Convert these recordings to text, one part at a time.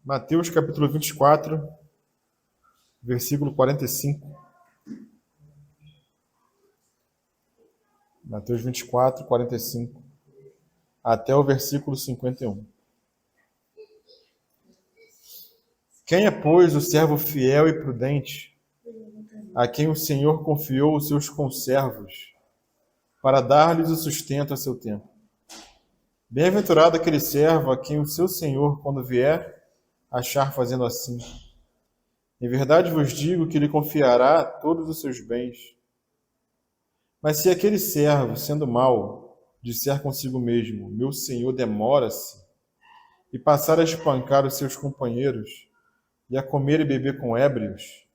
Mateus capítulo 24, versículo 45. Mateus 24, 45, até o versículo 51. Quem é, pois, o servo fiel e prudente, a quem o Senhor confiou os seus conservos, para dar-lhes o sustento a seu tempo? Bem-aventurado aquele servo a quem o seu Senhor, quando vier, achar fazendo assim. Em verdade vos digo que lhe confiará todos os seus bens. Mas se aquele servo, sendo mau, disser consigo mesmo, meu senhor demora-se, e passar a espancar os seus companheiros, e a comer e beber com ébrios,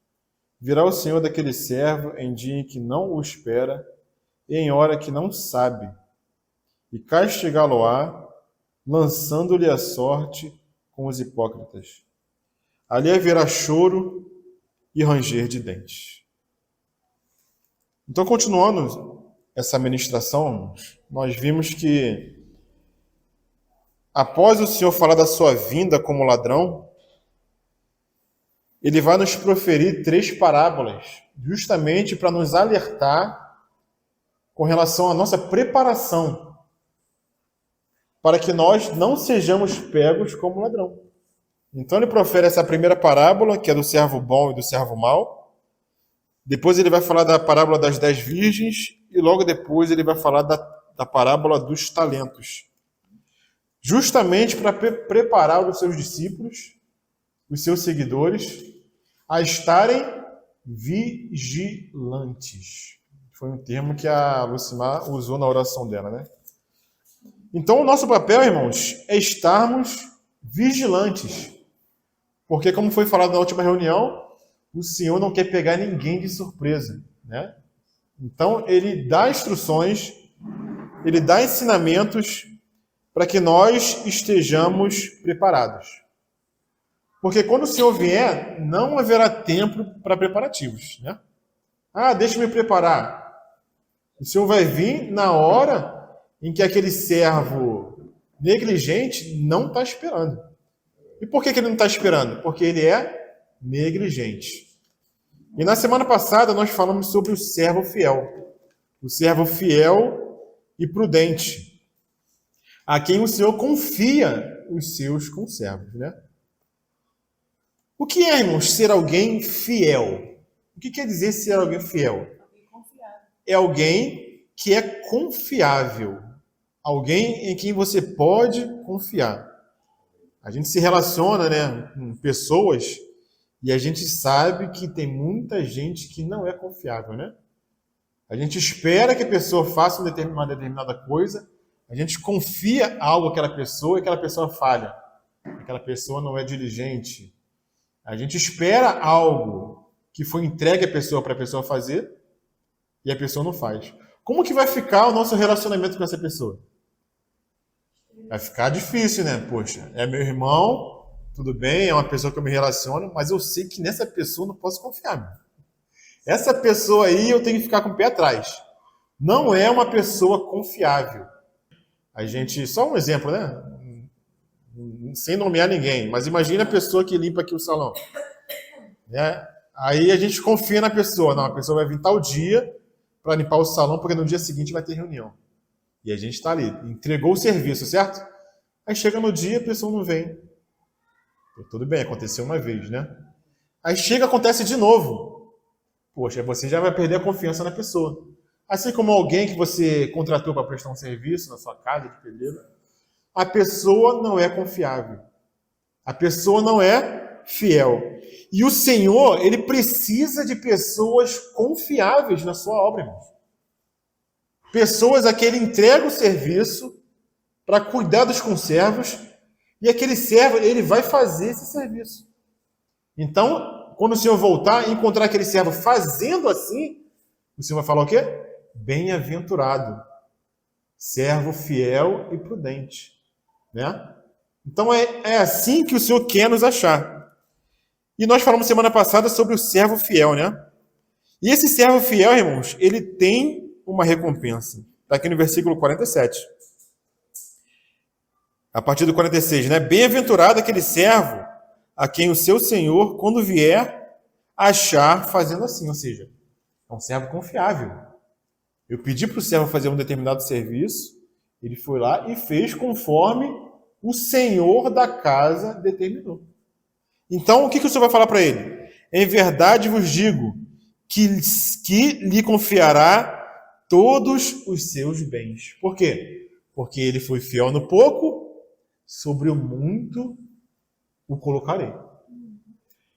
virá o senhor daquele servo em dia em que não o espera, e em hora que não sabe, e castigá-lo-á, lançando-lhe a sorte com os hipócritas. Ali haverá choro e ranger de dentes. Então, continuando essa ministração, nós vimos que, após o Senhor falar da sua vinda como ladrão, ele vai nos proferir 3 parábolas, justamente para nos alertar com relação à nossa preparação, para que nós não sejamos pegos como ladrão. Então ele profere essa primeira parábola, que é do servo bom e do servo mau. Depois ele vai falar da parábola das 10 virgens e logo depois ele vai falar da parábola dos talentos. Justamente para preparar os seus discípulos, os seus seguidores, a estarem vigilantes. Foi um termo que a Lucimar usou na oração dela, né? Então o nosso papel, irmãos, é estarmos vigilantes. Porque, como foi falado na última reunião, o Senhor não quer pegar ninguém de surpresa, né? Então, ele dá instruções, ele dá ensinamentos para que nós estejamos preparados. Porque quando o Senhor vier, não haverá tempo para preparativos, né? Deixa eu me preparar. O Senhor vai vir na hora em que aquele servo negligente não está esperando. E por que ele não está esperando? Porque ele é negligente. E na semana passada nós falamos sobre o servo fiel. O servo fiel e prudente, a quem o Senhor confia os seus conservos, né? O que é, irmãos, ser alguém fiel? O que quer dizer ser alguém fiel? É alguém que é confiável. Alguém em quem você pode confiar. A gente se relaciona, né, com pessoas e a gente sabe que tem muita gente que não é confiável, né? A gente espera que a pessoa faça uma determinada coisa, a gente confia algo àquela pessoa e aquela pessoa falha. Aquela pessoa não é diligente. A gente espera algo que foi entregue à pessoa para a pessoa fazer e a pessoa não faz. Como que vai ficar o nosso relacionamento com essa pessoa? Vai ficar difícil, né? Poxa, é meu irmão, tudo bem, é uma pessoa que eu me relaciono, mas eu sei que nessa pessoa eu não posso confiar. Meu. Essa pessoa aí eu tenho que ficar com o pé atrás. Não é uma pessoa confiável. A gente, só um exemplo, né? Sem nomear ninguém, mas imagina a pessoa que limpa aqui o salão. Né? Aí a gente confia na pessoa. Não, a pessoa vai vir tal dia para limpar o salão, porque no dia seguinte vai ter reunião. E a gente está ali, entregou o serviço, certo? Aí chega no dia, a pessoa não vem. Tudo bem, aconteceu uma vez, né? Aí chega, acontece de novo. Poxa, você já vai perder a confiança na pessoa. Assim como alguém que você contratou para prestar um serviço na sua casa de pedreiro, a pessoa não é confiável. A pessoa não é fiel. E o Senhor, ele precisa de pessoas confiáveis na sua obra, irmãos. Pessoas a quem ele entrega o serviço para cuidar dos conservos e aquele servo, ele vai fazer esse serviço. Então, quando o Senhor voltar e encontrar aquele servo fazendo assim, o Senhor vai falar o quê? Bem-aventurado, servo fiel e prudente. Né? Então, é assim que o Senhor quer nos achar. E nós falamos semana passada sobre o servo fiel, né? E esse servo fiel, irmãos, ele tem uma recompensa. Está aqui no versículo 47. A partir do 46, né? Bem-aventurado aquele servo a quem o seu senhor, quando vier, achar fazendo assim. Ou seja, é um servo confiável. Eu pedi para o servo fazer um determinado serviço, ele foi lá e fez conforme o senhor da casa determinou. Então, o que o senhor vai falar para ele? Em verdade vos digo que lhe confiará todos os seus bens. Por quê? Porque ele foi fiel no pouco, sobre o muito o colocarei.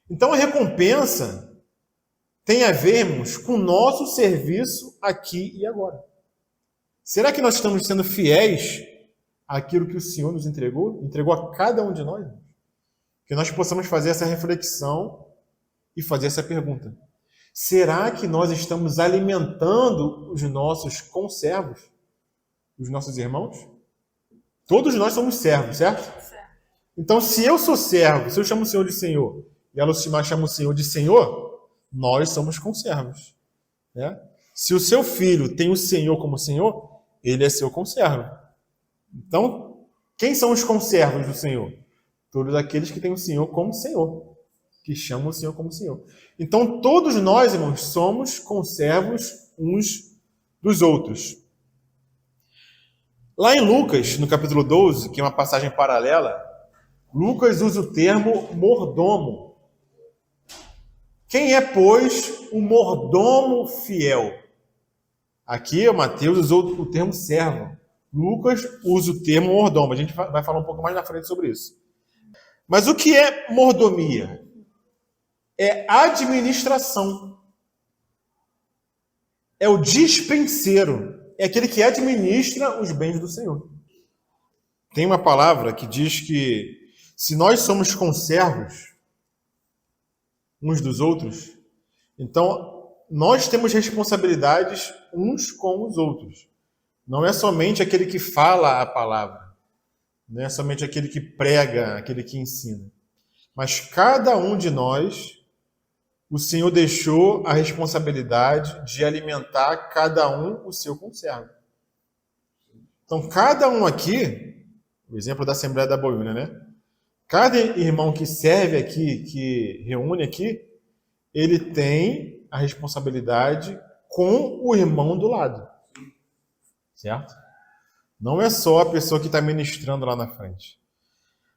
Então, a recompensa tem a ver, irmãos, com o nosso serviço aqui e agora. Será que nós estamos sendo fiéis àquilo que o Senhor nos entregou? Entregou a cada um de nós? Que nós possamos fazer essa reflexão e fazer essa pergunta. Será que nós estamos alimentando os nossos conservos? Os nossos irmãos? Todos nós somos servos, certo? Então, se eu sou servo, se eu chamo o Senhor de Senhor, e a Lucimar chama o Senhor de Senhor, nós somos conservos. Né? Se o seu filho tem o Senhor como Senhor, ele é seu conservo. Então, quem são os conservos do Senhor? Todos aqueles que têm o Senhor como Senhor, que chamam o Senhor como Senhor. Então, todos nós, irmãos, somos conservos uns dos outros. Lá em Lucas, no capítulo 12, que é uma passagem paralela, Lucas usa o termo mordomo. Quem é, pois, o mordomo fiel? Aqui, o Mateus usou o termo servo. Lucas usa o termo mordomo. A gente vai falar um pouco mais na frente sobre isso. Mas o que é mordomia? É administração. É o dispenseiro. É aquele que administra os bens do Senhor. Tem uma palavra que diz que se nós somos conservos uns dos outros, então nós temos responsabilidades uns com os outros. Não é somente aquele que fala a palavra, não é somente aquele que prega, aquele que ensina. Mas cada um de nós, o Senhor deixou a responsabilidade de alimentar cada um o seu conservo. Então, cada um aqui, o exemplo da Assembleia da Boiúna, né? Cada irmão que serve aqui, que reúne aqui, ele tem a responsabilidade com o irmão do lado. Certo? Não é só a pessoa que está ministrando lá na frente.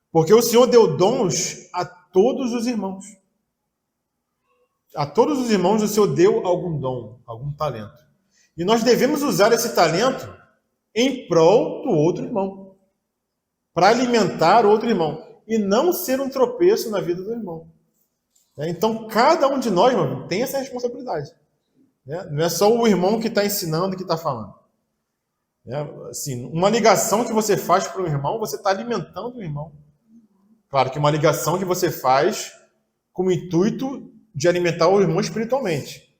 Porque o Senhor deu dons a todos os irmãos. A todos os irmãos o Senhor deu algum dom, algum talento. E nós devemos usar esse talento em prol do outro irmão. Para alimentar o outro irmão. E não ser um tropeço na vida do irmão. Então, cada um de nós, mano, tem essa responsabilidade. Não é só o irmão que está ensinando e que está falando. Assim, uma ligação que você faz para o irmão, você está alimentando o irmão. Claro que uma ligação que você faz com o intuito de alimentar o irmão espiritualmente.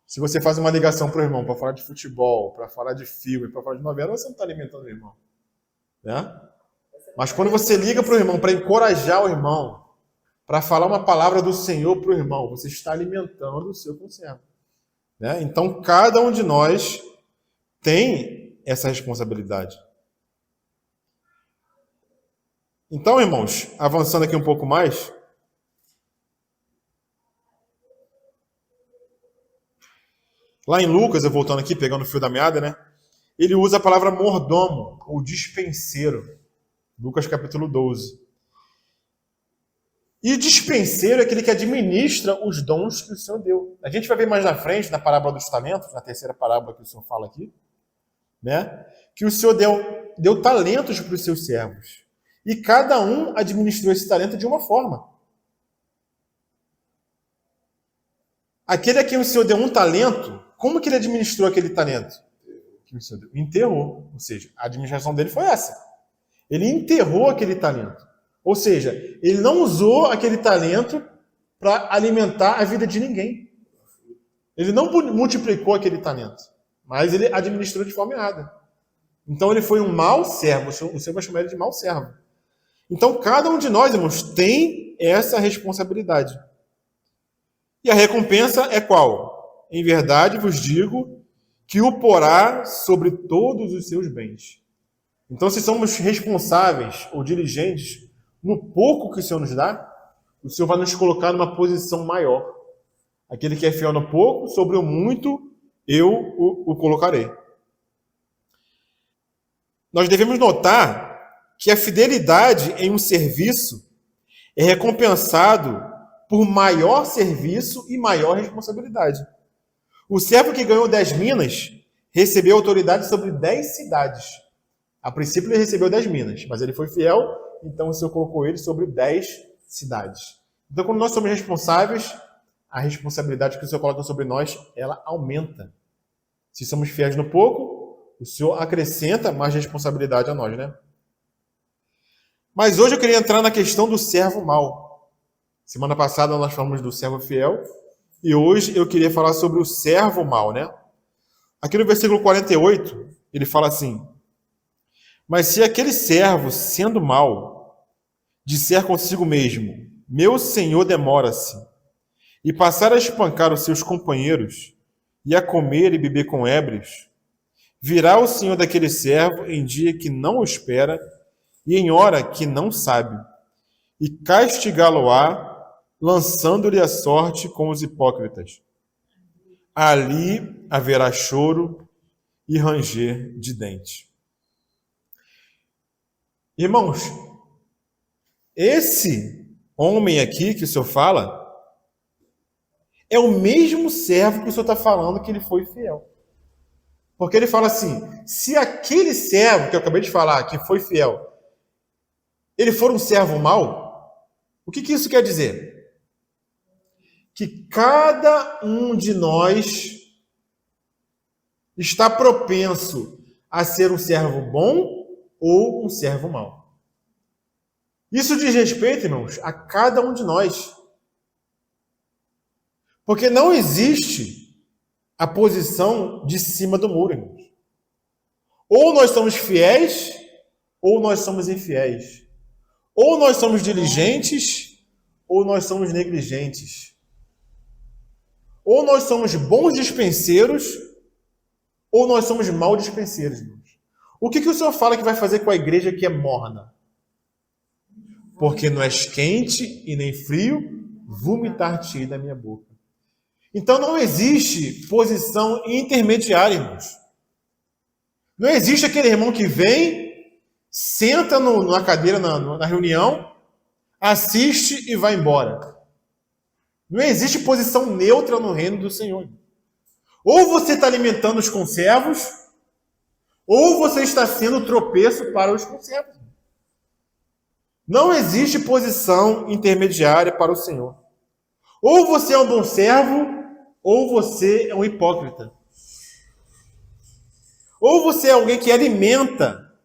Se você faz uma ligação para o irmão para falar de futebol, para falar de filme, para falar de novela, você não está alimentando o irmão. Mas quando você liga para o irmão para encorajar o irmão, para falar uma palavra do Senhor para o irmão, você está alimentando o seu conservo. Então, cada um de nós tem essa responsabilidade. Então, irmãos, avançando aqui um pouco mais, lá em Lucas, eu voltando aqui, pegando o fio da meada, né? Ele usa a palavra mordomo, ou dispenseiro. Lucas capítulo 12. E dispenseiro é aquele que administra os dons que o Senhor deu. A gente vai ver mais na frente, na parábola dos talentos, na terceira parábola que o Senhor fala aqui, né? Que o Senhor deu talentos para os seus servos. E cada um administrou esse talento de uma forma. Aquele a quem o Senhor deu um talento, como que ele administrou aquele talento? Que o Senhor deu? Enterrou. Ou seja, a administração dele foi essa. Ele enterrou aquele talento. Ou seja, ele não usou aquele talento para alimentar a vida de ninguém. Ele não multiplicou aquele talento, mas ele administrou de forma errada. Então ele foi um mau servo. O Senhor vai chamar ele de mau servo. Então cada um de nós, irmãos, tem essa responsabilidade. E a recompensa é qual? Em verdade vos digo que o porá sobre todos os seus bens. Então, se somos responsáveis ou diligentes no pouco que o Senhor nos dá, o Senhor vai nos colocar numa posição maior. Aquele que é fiel no pouco, sobre o muito eu o colocarei. Nós devemos notar que a fidelidade em um serviço é recompensado por maior serviço e maior responsabilidade. O servo que ganhou 10 minas recebeu autoridade sobre 10 cidades. A princípio ele recebeu 10 minas, mas ele foi fiel, então o Senhor colocou ele sobre 10 cidades. Então, quando nós somos responsáveis, a responsabilidade que o Senhor coloca sobre nós, ela aumenta. Se somos fiéis no pouco, o Senhor acrescenta mais responsabilidade a nós, né? Mas hoje eu queria entrar na questão do servo mau. Semana passada nós falamos do servo fiel, e hoje eu queria falar sobre o servo mau, né? Aqui no versículo 48, ele fala assim: mas se aquele servo, sendo mau, disser consigo mesmo, meu senhor demora-se, e passar a espancar os seus companheiros, e a comer e beber com ébrios, virá o senhor daquele servo em dia que não o espera, e em hora que não sabe, e castigá-lo-á, lançando-lhe a sorte com os hipócritas. Ali haverá choro e ranger de dente. Irmãos, esse homem aqui que o Senhor fala é o mesmo servo que o Senhor está falando que ele foi fiel. Porque ele fala assim, se aquele servo que eu acabei de falar, que foi fiel, ele for um servo mau, o que isso quer dizer? Que cada um de nós está propenso a ser um servo bom ou um servo mau. Isso diz respeito, irmãos, a cada um de nós. Porque não existe a posição de cima do muro, irmãos. Ou nós somos fiéis, ou nós somos infiéis. Ou nós somos diligentes, ou nós somos negligentes. Ou nós somos bons dispenseiros, ou nós somos maus dispenseiros, irmãos. O que o Senhor fala que vai fazer com a igreja que é morna? Porque não és quente e nem frio, vomitar-te da minha boca. Então não existe posição intermediária, irmãos. Não existe aquele irmão que vem, senta na cadeira na reunião, assiste e vai embora. Não existe posição neutra no reino do Senhor. Ou você está alimentando os conservos, ou você está sendo tropeço para os conservos. Não existe posição intermediária para o Senhor. Ou você é um bom servo, ou você é um hipócrita. Ou você é alguém que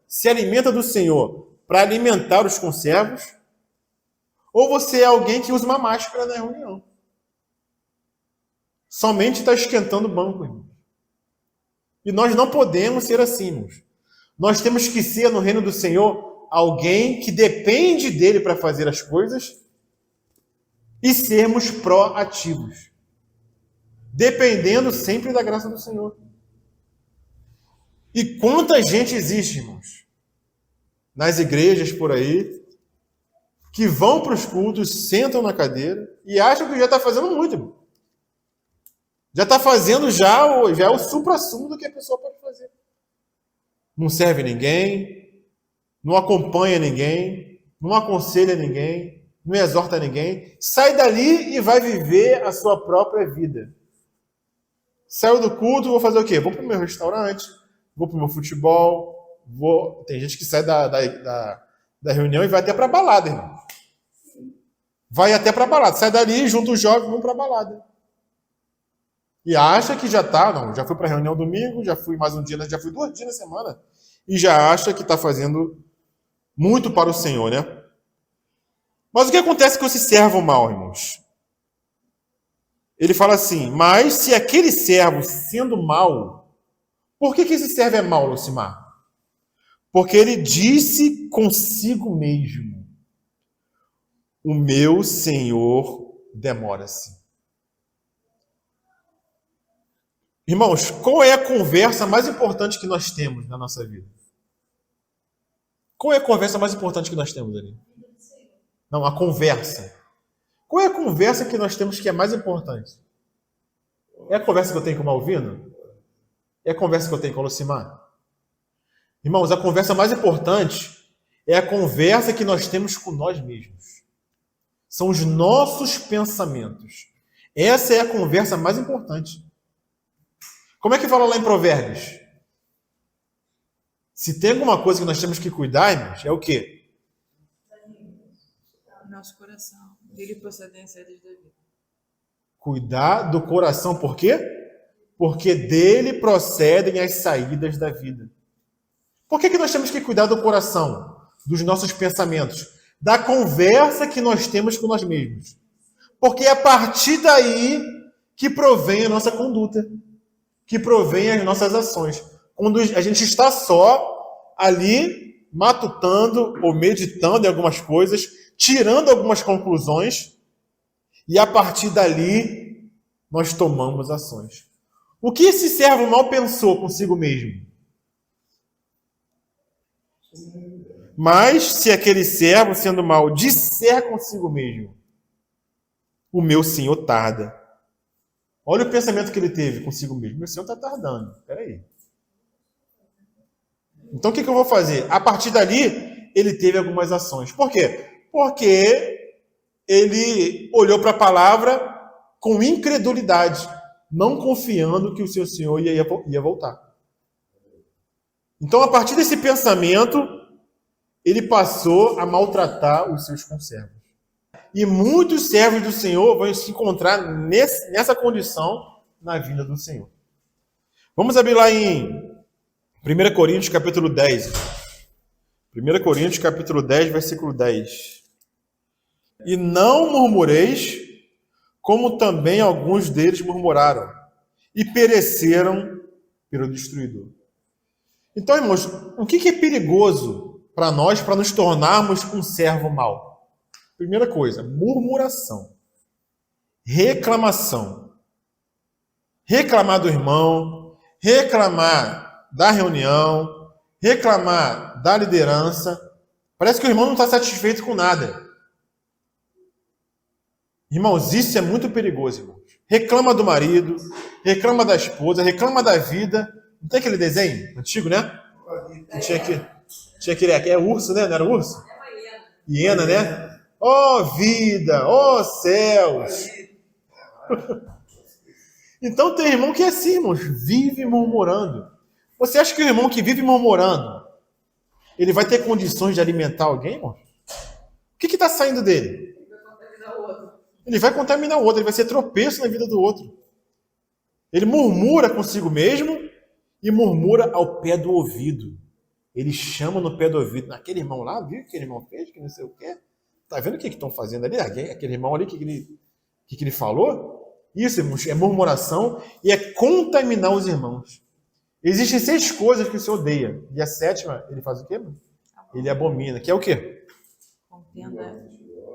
se alimenta do Senhor para alimentar os conservos, ou você é alguém que usa uma máscara na reunião. Somente está esquentando o banco, irmãos. E nós não podemos ser assim, irmãos. Nós temos que ser, no reino do Senhor, alguém que depende dele para fazer as coisas e sermos proativos. Dependendo sempre da graça do Senhor. E quanta gente existe, irmãos, nas igrejas por aí, que vão para os cultos, sentam na cadeira e acham que já está fazendo muito, irmão. Já está fazendo já é o supra-sumo do que a pessoa pode fazer. Não serve ninguém, não acompanha ninguém, não aconselha ninguém, não exorta ninguém. Sai dali e vai viver a sua própria vida. Saiu do culto, vou fazer o quê? Vou para o meu restaurante, vou para o meu futebol, Tem gente que sai da reunião e vai até para a balada, irmão. Vai até para a balada. Sai dali, junta os jovens, vão para a balada. E acha que já está, não, já fui para a reunião domingo, já fui mais um dia, já fui 2 dias na semana, e já acha que está fazendo muito para o Senhor, né? Mas o que acontece com esse servo mau, irmãos? Ele fala assim, mas se aquele servo, sendo mau, por que esse servo é mau, Lucimar? Porque ele disse consigo mesmo, o meu Senhor demora-se. Irmãos, qual é a conversa mais importante que nós temos na nossa vida? Qual é a conversa mais importante que nós temos ali? Não, a conversa. Qual é a conversa que nós temos que é mais importante? É a conversa que eu tenho com o Malvino? É a conversa que eu tenho com o Lucimar? Irmãos, a conversa mais importante é a conversa que nós temos com nós mesmos. São os nossos pensamentos. Essa é a conversa mais importante. Como é que fala lá em Provérbios? Se tem alguma coisa que nós temos que cuidar, irmãos, é o quê? Nosso coração. Dele procedência da vida. Cuidar do coração, por quê? Porque dele procedem as saídas da vida. Por que nós temos que cuidar do coração, dos nossos pensamentos, da conversa que nós temos com nós mesmos? Porque é a partir daí que provém a nossa conduta, que provém as nossas ações. Quando a gente está só ali, matutando ou meditando em algumas coisas, tirando algumas conclusões, e a partir dali nós tomamos ações. O que esse servo mal pensou consigo mesmo? Mas se aquele servo, sendo mau, disser consigo mesmo, o meu senhor tarda. Olha o pensamento que ele teve consigo mesmo. Meu senhor está tardando. Espera aí. Então o que eu vou fazer? A partir dali, ele teve algumas ações. Por quê? Porque ele olhou para a palavra com incredulidade, não confiando que o seu senhor ia voltar. Então, a partir desse pensamento, ele passou a maltratar os seus conservos. E muitos servos do Senhor vão se encontrar nessa condição na vinda do Senhor. Vamos abrir lá em 1 Coríntios capítulo 10. 1 Coríntios capítulo 10, versículo 10. E não murmureis, como também alguns deles murmuraram, e pereceram pelo destruidor. Então, irmãos, o que é perigoso para nós, para nos tornarmos um servo mau? Primeira coisa, murmuração, reclamação. Reclamar do irmão, reclamar da reunião, reclamar da liderança. Parece que o irmão não está satisfeito com nada. Irmãos, isso é muito perigoso, irmãos. Reclama do marido, reclama da esposa, reclama da vida. Não tem aquele desenho antigo, né? Tinha aquele... É urso, né? Não era urso? Hiena, né? Ó vida, ó céus. Então tem irmão que é assim, irmãos, vive murmurando. Você acha que o irmão que vive murmurando, ele vai ter condições de alimentar alguém, irmão? O que está saindo dele? Ele vai contaminar o outro, ele vai ser tropeço na vida do outro. Ele murmura consigo mesmo e murmura ao pé do ouvido. Ele chama no pé do ouvido. Aquele irmão lá, viu o que aquele irmão fez? Que não sei o quê. Tá vendo o que estão fazendo ali? Aquele irmão ali, o que ele falou? Isso, irmãos, é murmuração e é contaminar os irmãos. Existem 6 coisas que o Senhor odeia. E a 7ª, ele faz o quê? Ele abomina. Que é o quê? Contenda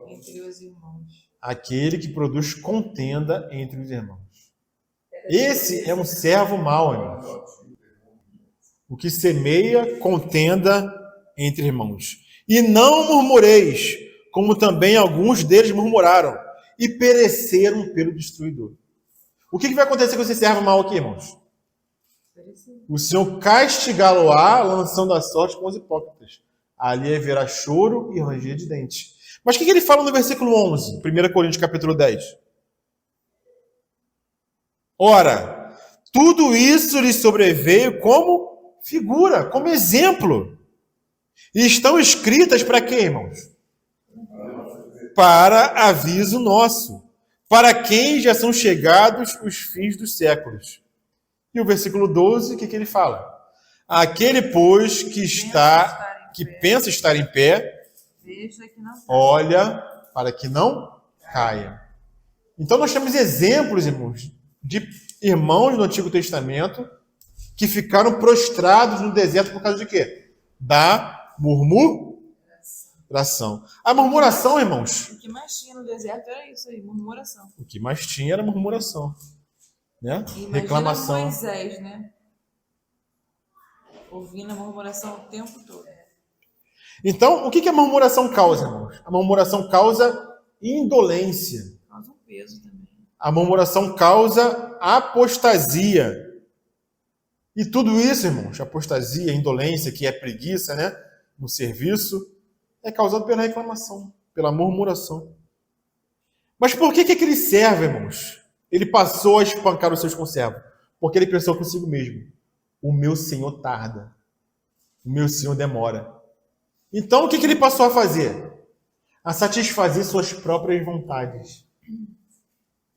entre os irmãos. Aquele que produz contenda entre os irmãos. Esse é um servo mau, irmãos. O que semeia contenda entre irmãos. E não murmureis, como também alguns deles murmuraram, e pereceram pelo destruidor. O que vai acontecer com esse servo mau aqui, irmãos? O Senhor castigá-lo-á, lançando a sorte com os hipócritas. Ali haverá choro e ranger de dentes. Mas o que ele fala no versículo 11, 1 Coríntios capítulo 10? Ora, tudo isso lhe sobreveio como figura, como exemplo. E estão escritas para quê, irmãos? Para aviso nosso, para quem já são chegados os fins dos séculos. E o versículo 12, o que ele fala? Aquele, pois, que pensa estar em pé, olha para que não caia. Então nós temos exemplos, irmãos, de irmãos do Antigo Testamento que ficaram prostrados no deserto por causa de quê? Da murmuração. A murmuração, irmãos... O que mais tinha no deserto era isso aí, murmuração. O que mais tinha era murmuração. Né? Imagina Reclamação. Moisés, né? Ouvindo a murmuração o tempo todo. Então, o que a murmuração causa, irmãos? A murmuração causa indolência. Causa um peso também. A murmuração causa apostasia. E tudo isso, irmãos, apostasia, indolência, que é preguiça, né, no serviço, é causado pela reclamação, pela murmuração. Mas por que aquele servo, irmãos, ele passou a espancar os seus conservos? Porque ele pensou consigo mesmo: o meu senhor tarda, o meu senhor demora. Então o que ele passou a fazer? A satisfazer suas próprias vontades.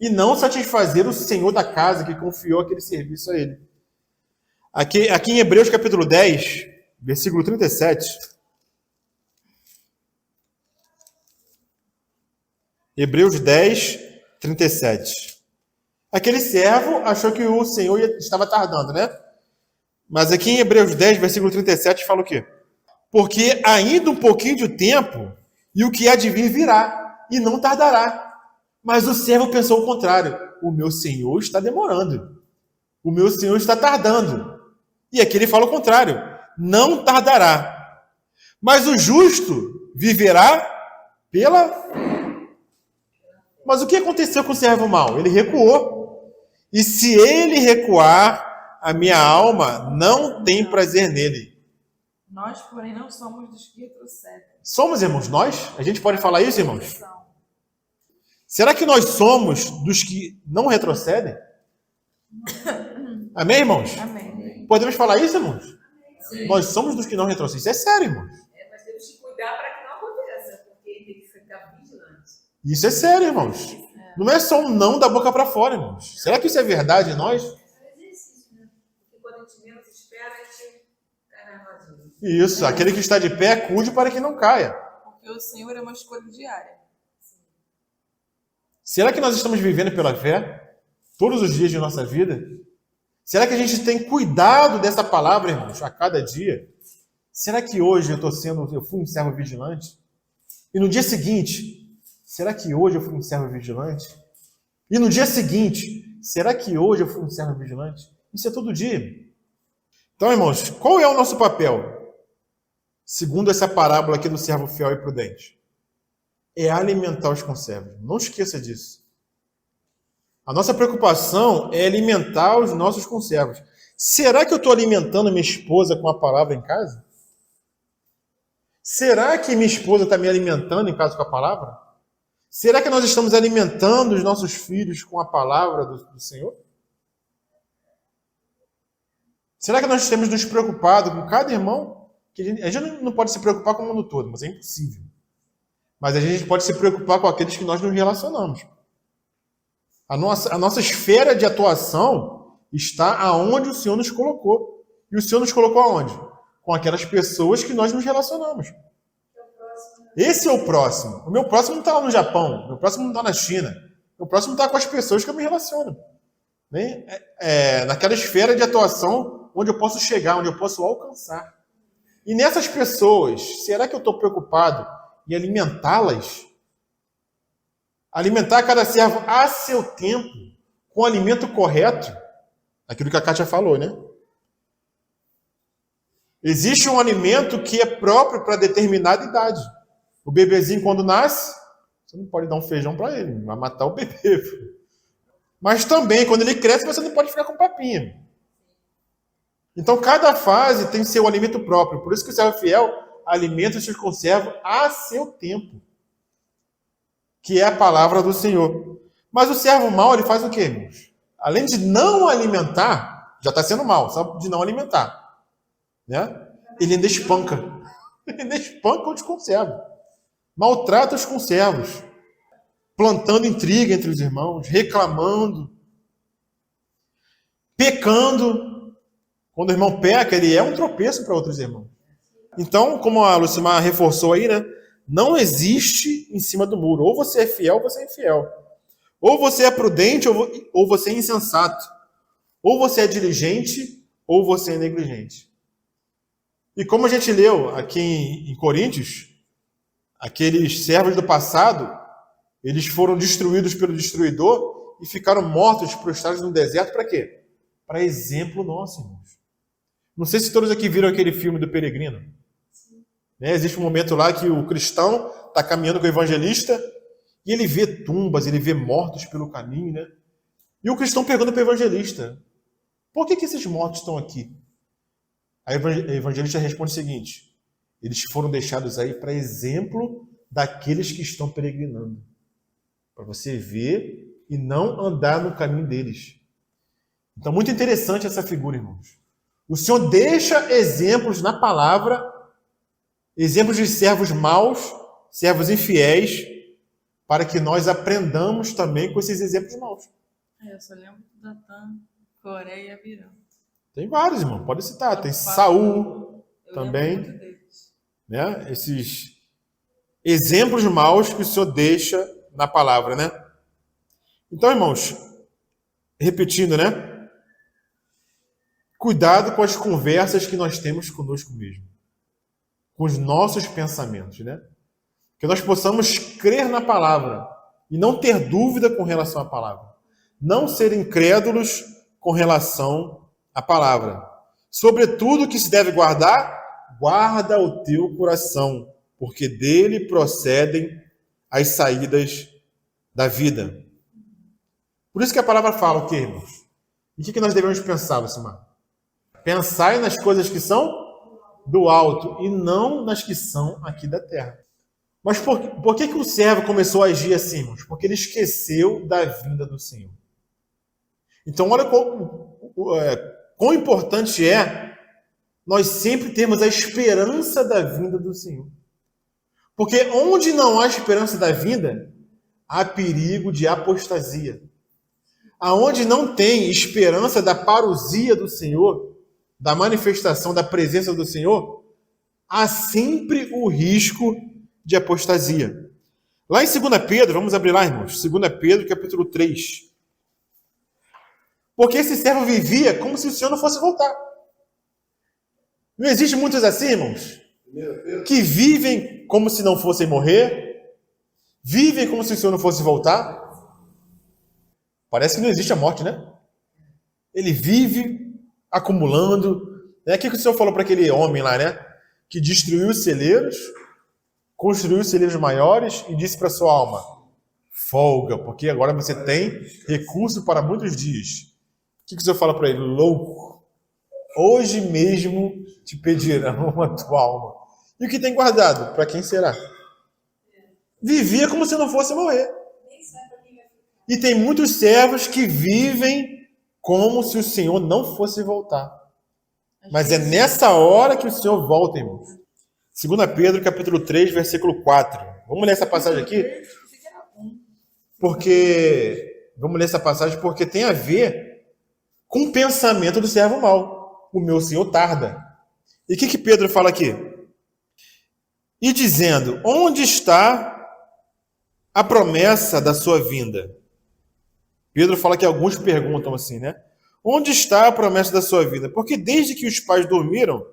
E não satisfazer o senhor da casa que confiou aquele serviço a ele. Aqui em Hebreus capítulo 10, versículo 37. Hebreus 10, 37. Aquele servo achou que o Senhor estava tardando, né? Mas aqui em Hebreus 10, versículo 37, fala o quê? Porque ainda um pouquinho de tempo, e o que há de vir virá, e não tardará. Mas o servo pensou o contrário: o meu Senhor está demorando. O meu Senhor está tardando. E aqui ele fala o contrário: não tardará. Mas o justo viverá pela... Mas o que aconteceu com o servo mau? Ele recuou. E se ele recuar, a minha alma não tem prazer nele. Nós, porém, não somos dos que retrocedem. Somos, irmãos, nós? A gente pode falar isso, irmãos? Será que nós somos dos que não retrocedem? Amém, irmãos? Amém. Podemos falar isso, irmãos? Sim. Nós somos dos que não retrocedem. Isso é sério, irmãos. Mas temos que cuidar para que não aconteça, porque tem que ficar vigilante. Isso é sério, irmãos. Não é só um não da boca para fora, irmãos. Será que isso é verdade em nós? É um exercício, né? Porque quando a gente menos espera, a gente cai na armadilha. Isso, aquele que está de pé, cuide para que não caia. Porque o Senhor é uma escolha diária. Será que nós estamos vivendo pela fé todos os dias de nossa vida? Será que a gente tem cuidado dessa palavra, irmãos, a cada dia? Será que hoje eu fui um servo vigilante? E no dia seguinte, será que hoje eu fui um servo vigilante? E no dia seguinte, será que hoje eu fui um servo vigilante? Isso é todo dia. Então, irmãos, qual é o nosso papel? Segundo essa parábola aqui do servo fiel e prudente. É alimentar os conservos. Não esqueça disso. A nossa preocupação é alimentar os nossos conservos. Será que eu estou alimentando minha esposa com a palavra em casa? Será que minha esposa está me alimentando em casa com a palavra? Será que nós estamos alimentando os nossos filhos com a palavra do Senhor? Será que nós temos nos preocupado com cada irmão? Que a gente não pode se preocupar com o mundo todo, mas é impossível. Mas a gente pode se preocupar com aqueles que nós nos relacionamos. A nossa esfera de atuação está aonde o Senhor nos colocou. E o Senhor nos colocou aonde? Com aquelas pessoas que nós nos relacionamos. Esse é o próximo. O meu próximo não está lá no Japão. O meu próximo não está na China. O meu próximo está com as pessoas que eu me relaciono. Naquela esfera de atuação onde eu posso chegar, onde eu posso alcançar. E nessas pessoas, será que eu estou preocupado em alimentá-las? Alimentar cada servo a seu tempo, com o alimento correto. Aquilo que a Kátia falou, né? Existe um alimento que é próprio para determinada idade. O bebezinho, quando nasce, você não pode dar um feijão para ele, vai matar o bebê. Mas também, quando ele cresce, você não pode ficar com papinha. Então, cada fase tem seu alimento próprio. Por isso que o servo fiel alimenta os seus conservos a seu tempo, que é a palavra do Senhor. Mas o servo mau, ele faz o quê, irmãos? Além de não alimentar, já está sendo mau, só de não alimentar. Né? Ele ainda espanca. Ele ainda espanca os conservos. Maltrata os conservos. Plantando intriga entre os irmãos, reclamando, pecando. Quando o irmão peca, ele é um tropeço para outros irmãos. Então, como a Lucimar reforçou aí, né? Não existe em cima do muro. Ou você é fiel ou você é infiel. Ou você é prudente ou você é insensato. Ou você é diligente ou você é negligente. E como a gente leu aqui em Coríntios, aqueles servos do passado, eles foram destruídos pelo destruidor e ficaram mortos, prostrados no deserto, para quê? Para exemplo nosso, irmãos. Não sei se todos aqui viram aquele filme do Peregrino. Existe um momento lá que o cristão está caminhando com o evangelista E ele vê tumbas, ele vê mortos pelo caminho, né? E o cristão pergunta para o evangelista: por que esses mortos estão aqui? Aí o evangelista responde o seguinte: eles foram deixados aí para exemplo daqueles que estão peregrinando. Para você ver e não andar no caminho deles. Então, muito interessante essa figura, irmãos. O Senhor deixa exemplos na palavra, exemplos de servos maus, servos infiéis, para que nós aprendamos também com esses exemplos maus. Eu só lembro do Datã, Coré e Abirão. Tem vários, irmão. Pode citar. Tem Saul Eu também, lembro muito deles. né? Esses exemplos maus que o Senhor deixa na palavra, né? Então, irmãos, repetindo, né? Cuidado com as conversas que nós temos conosco mesmo. Com os nossos pensamentos, né? Que nós possamos crer na palavra e não ter dúvida com relação à palavra. Não ser incrédulos com relação à palavra. Sobretudo o que se deve guardar, guarda o teu coração, porque dele procedem as saídas da vida. Por isso que a palavra fala o quê, irmãos? E o que nós devemos pensar, Lucimar? Pensai nas coisas que são do alto e não nas que são aqui da terra. Mas por que o servo começou a agir assim, irmãos? Porque ele esqueceu da vinda do Senhor. Então, olha quão importante é nós sempre termos a esperança da vinda do Senhor. Porque onde não há esperança da vinda, há perigo de apostasia. Aonde não tem esperança da parousia do Senhor, da manifestação da presença do Senhor, há sempre o risco de apostasia. Lá em 2 Pedro, vamos abrir lá, irmãos, 2 Pedro, capítulo 3. Porque esse servo vivia como se o Senhor não fosse voltar. Não existe muitos assim, irmãos, que vivem como se não fossem morrer, vivem como se o Senhor não fosse voltar. Parece que não existe a morte, né? Ele vive acumulando. O que o Senhor falou para aquele homem lá, né? Que destruiu os celeiros, construiu os celeiros maiores e disse para sua alma: folga, porque agora você tem recurso para muitos dias. O que o Senhor fala para ele? Louco, hoje mesmo te pedirão a tua alma. E o que tem guardado? Para quem será? Vivia como se não fosse morrer. E tem muitos servos que vivem como se o Senhor não fosse voltar. Mas é nessa hora que o Senhor volta, irmão. 2 Pedro, capítulo 3, versículo 4. Vamos ler essa passagem aqui? Vamos ler essa passagem porque tem a ver com o pensamento do servo mau. O meu Senhor tarda. E o que Pedro fala aqui? E dizendo: onde está a promessa da sua vinda? Pedro fala que alguns perguntam assim, né? Onde está a promessa da sua vida? Porque desde que os pais dormiram,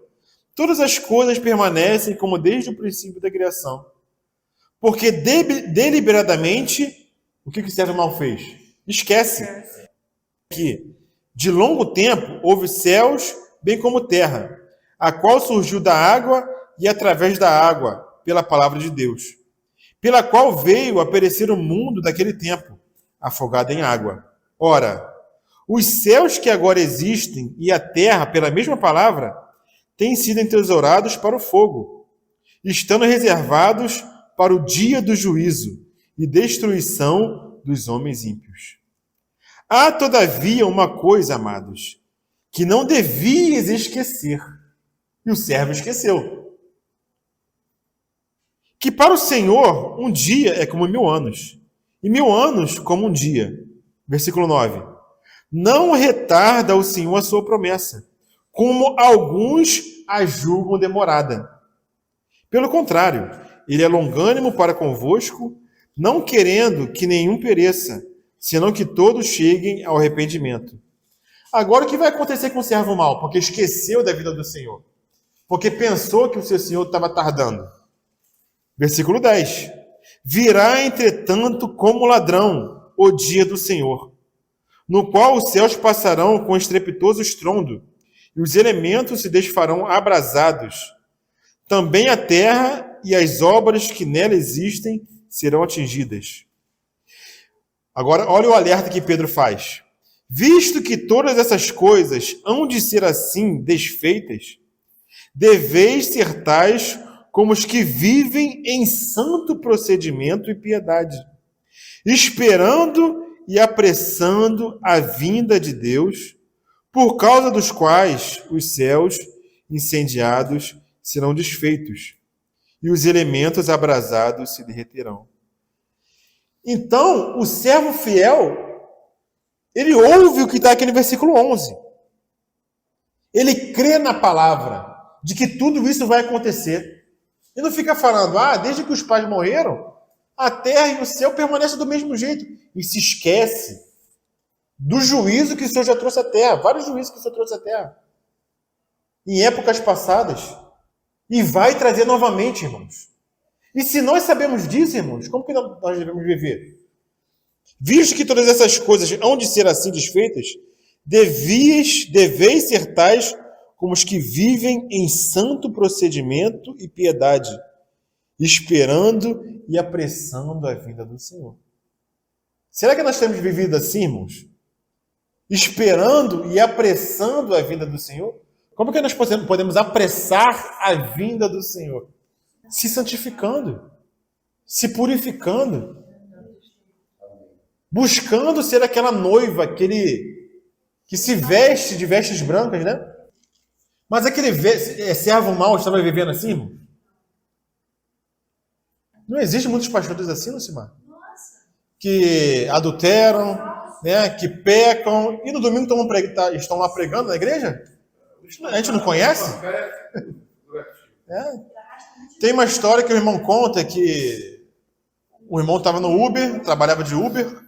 todas as coisas permanecem como desde o princípio da criação. Porque deliberadamente, o que o servo mal fez? Esquece que de longo tempo houve céus, bem como terra, a qual surgiu da água e através da água, pela palavra de Deus, pela qual veio a perecer o mundo daquele tempo, afogado em água. Ora, os céus que agora existem e a terra, pela mesma palavra, têm sido entesourados para o fogo, estando reservados para o dia do juízo e destruição dos homens ímpios. Há, todavia, uma coisa, amados, que não devias esquecer, e o servo esqueceu. Que para o Senhor, um dia é como 1000 anos, e 1000 anos como um dia. Versículo 9. Não retarda o Senhor a sua promessa, como alguns a julgam demorada. Pelo contrário, ele é longânimo para convosco, não querendo que nenhum pereça, senão que todos cheguem ao arrependimento. Agora, o que vai acontecer com o servo mau? Porque esqueceu da vida do Senhor. Porque pensou que o seu Senhor estava tardando. Versículo 10. Virá, entretanto, como ladrão o dia do Senhor, no qual os céus passarão com estrepitoso estrondo, e os elementos se desfarão abrasados. Também a terra e as obras que nela existem serão atingidas. Agora, olha o alerta que Pedro faz. Visto que todas essas coisas hão de ser assim desfeitas, deveis ser tais como os que vivem em santo procedimento e piedade, esperando e apressando a vinda de Deus, por causa dos quais os céus incendiados serão desfeitos e os elementos abrasados se derreterão. Então, o servo fiel, ele ouve o que está aqui no versículo 11. Ele crê na palavra de que tudo isso vai acontecer. E não fica falando, desde que os pais morreram, a terra e o céu permanecem do mesmo jeito. E se esquece do juízo que o Senhor já trouxe à terra. Vários juízos que o Senhor trouxe à terra. Em épocas passadas. E vai trazer novamente, irmãos. E se nós sabemos disso, irmãos, como que nós devemos viver? Visto que todas essas coisas hão de ser assim desfeitas, deveis ser tais como os que vivem em santo procedimento e piedade, esperando e apressando a vinda do Senhor. Será que nós temos vivido assim, irmãos? Esperando e apressando a vinda do Senhor? Como que nós podemos apressar a vinda do Senhor? Se santificando, se purificando, buscando ser aquela noiva, que se veste de vestes brancas, né? Mas aquele servo mau estava vivendo assim, irmão? Não existe muitos pastores assim, Lucimar? Que adulteram, né? Que pecam, e no domingo estão lá pregando na igreja? A gente não conhece? Tem uma história que o irmão conta que o irmão estava no Uber, trabalhava de Uber,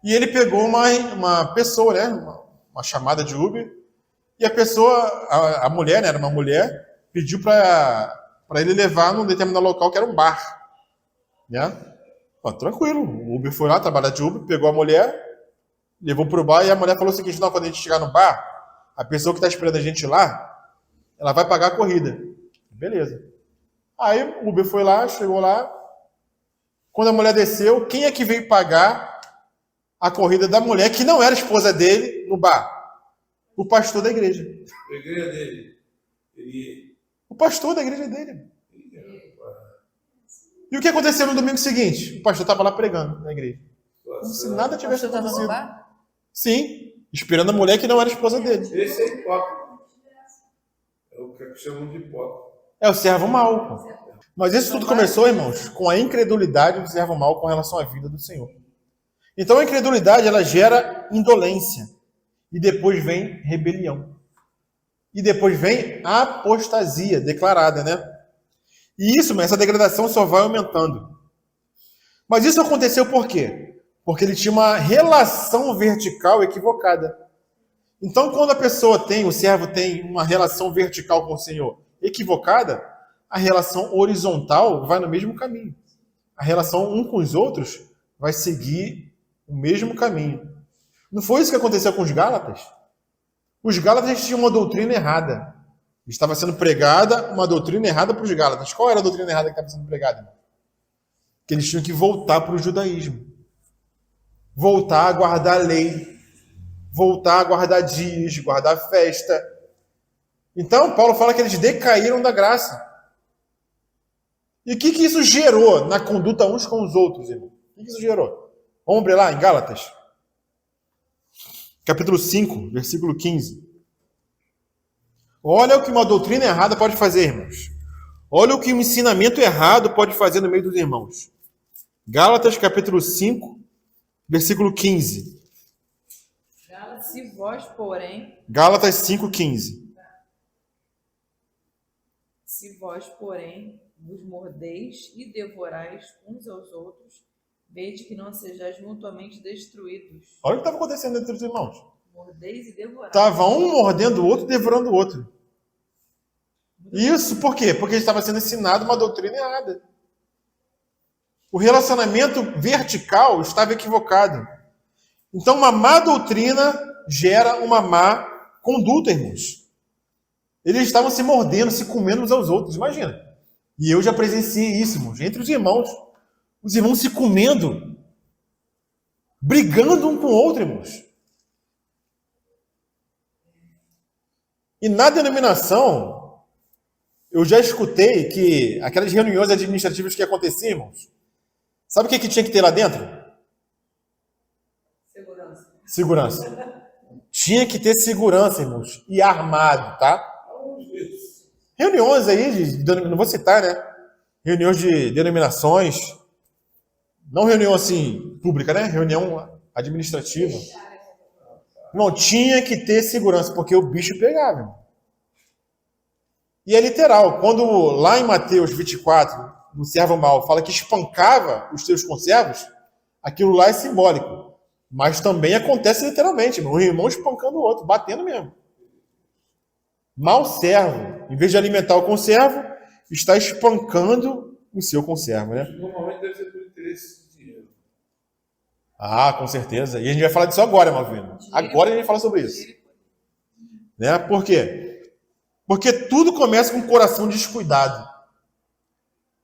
e ele pegou uma pessoa, né? Uma chamada de Uber, e a pessoa, a mulher, né? Era uma mulher, pediu para ele levar num determinado local que era um bar. Né? Tranquilo, o Uber foi lá, trabalhar de Uber, pegou a mulher, levou para o bar, e a mulher falou o seguinte: não, quando a gente chegar no bar, a pessoa que está esperando a gente lá, ela vai pagar a corrida. Beleza. Aí o Uber foi lá, chegou lá. Quando a mulher desceu, quem é que veio pagar a corrida da mulher, que não era esposa dele, no bar? O pastor da igreja. A igreja dele. O pastor da igreja dele. E o que aconteceu no domingo seguinte? O pastor estava lá pregando na igreja. Como se nada tivesse acontecido. Sim, esperando a mulher que não era esposa dele. Esse é hipócrita. É o que chamam de hipócrita. É o servo mau. Mas isso tudo começou, irmãos, com a incredulidade do servo mau com relação à vida do Senhor. Então a incredulidade, ela gera indolência. E depois vem rebelião. E depois vem apostasia declarada, né? E isso, essa degradação só vai aumentando. Mas isso aconteceu por quê? Porque ele tinha uma relação vertical equivocada. Então, quando a pessoa o servo tem uma relação vertical com o Senhor equivocada, a relação horizontal vai no mesmo caminho. A relação um com os outros vai seguir o mesmo caminho. Não foi isso que aconteceu com os Gálatas? Os Gálatas tinham uma doutrina errada. Estava sendo pregada uma doutrina errada para os Gálatas. Qual era a doutrina errada que estava sendo pregada? Que eles tinham que voltar para o judaísmo. Voltar a guardar a lei. Voltar a guardar dias, guardar festa. Então, Paulo fala que eles decaíram da graça. E o que isso gerou na conduta uns com os outros, irmão? O que isso gerou? Vamos abrir lá em Gálatas. Capítulo 5, versículo 15. Olha o que uma doutrina errada pode fazer, irmãos. Olha o que um ensinamento errado pode fazer no meio dos irmãos. Gálatas, capítulo 5, versículo 15. Se vós, porém... Gálatas 5, 15. Se vós, porém, vos mordeis e devorais uns aos outros, vede que não sejais mutuamente destruídos. Olha o que estava acontecendo entre os irmãos. Mordeis e devorais. Estava um mordendo o outro, devorando o outro. Isso por quê? Porque estava sendo ensinado uma doutrina errada. O relacionamento vertical estava equivocado. Então, uma má doutrina gera uma má conduta, irmãos. Eles estavam se mordendo, se comendo uns aos outros, imagina. E eu já presenciei isso, irmãos, entre os irmãos se comendo. brigando um com o outro, irmãos. E na denominação, eu já escutei que aquelas reuniões administrativas que aconteciam, irmãos, sabe o que tinha que ter lá dentro? Segurança. Segurança. Tinha que ter segurança, irmãos, e armado, tá? Reuniões aí, não vou citar, né? Reuniões de denominações, não reunião assim pública, né? Reunião administrativa. Não, tinha que ter segurança, porque o bicho pegava, irmão. E é literal, quando lá em Mateus 24, no servo mau, fala que espancava os seus conservos, aquilo lá é simbólico. Mas também acontece literalmente, irmão. Um irmão espancando o outro, batendo mesmo. Mau servo, em vez de alimentar o conservo, está espancando o seu conservo, né? Normalmente deve ser por interesse de dinheiro. Ah, com certeza. E a gente vai falar disso agora, Malvino. Agora a gente vai falar sobre isso. Né? Por quê? Porque tudo começa com o coração descuidado.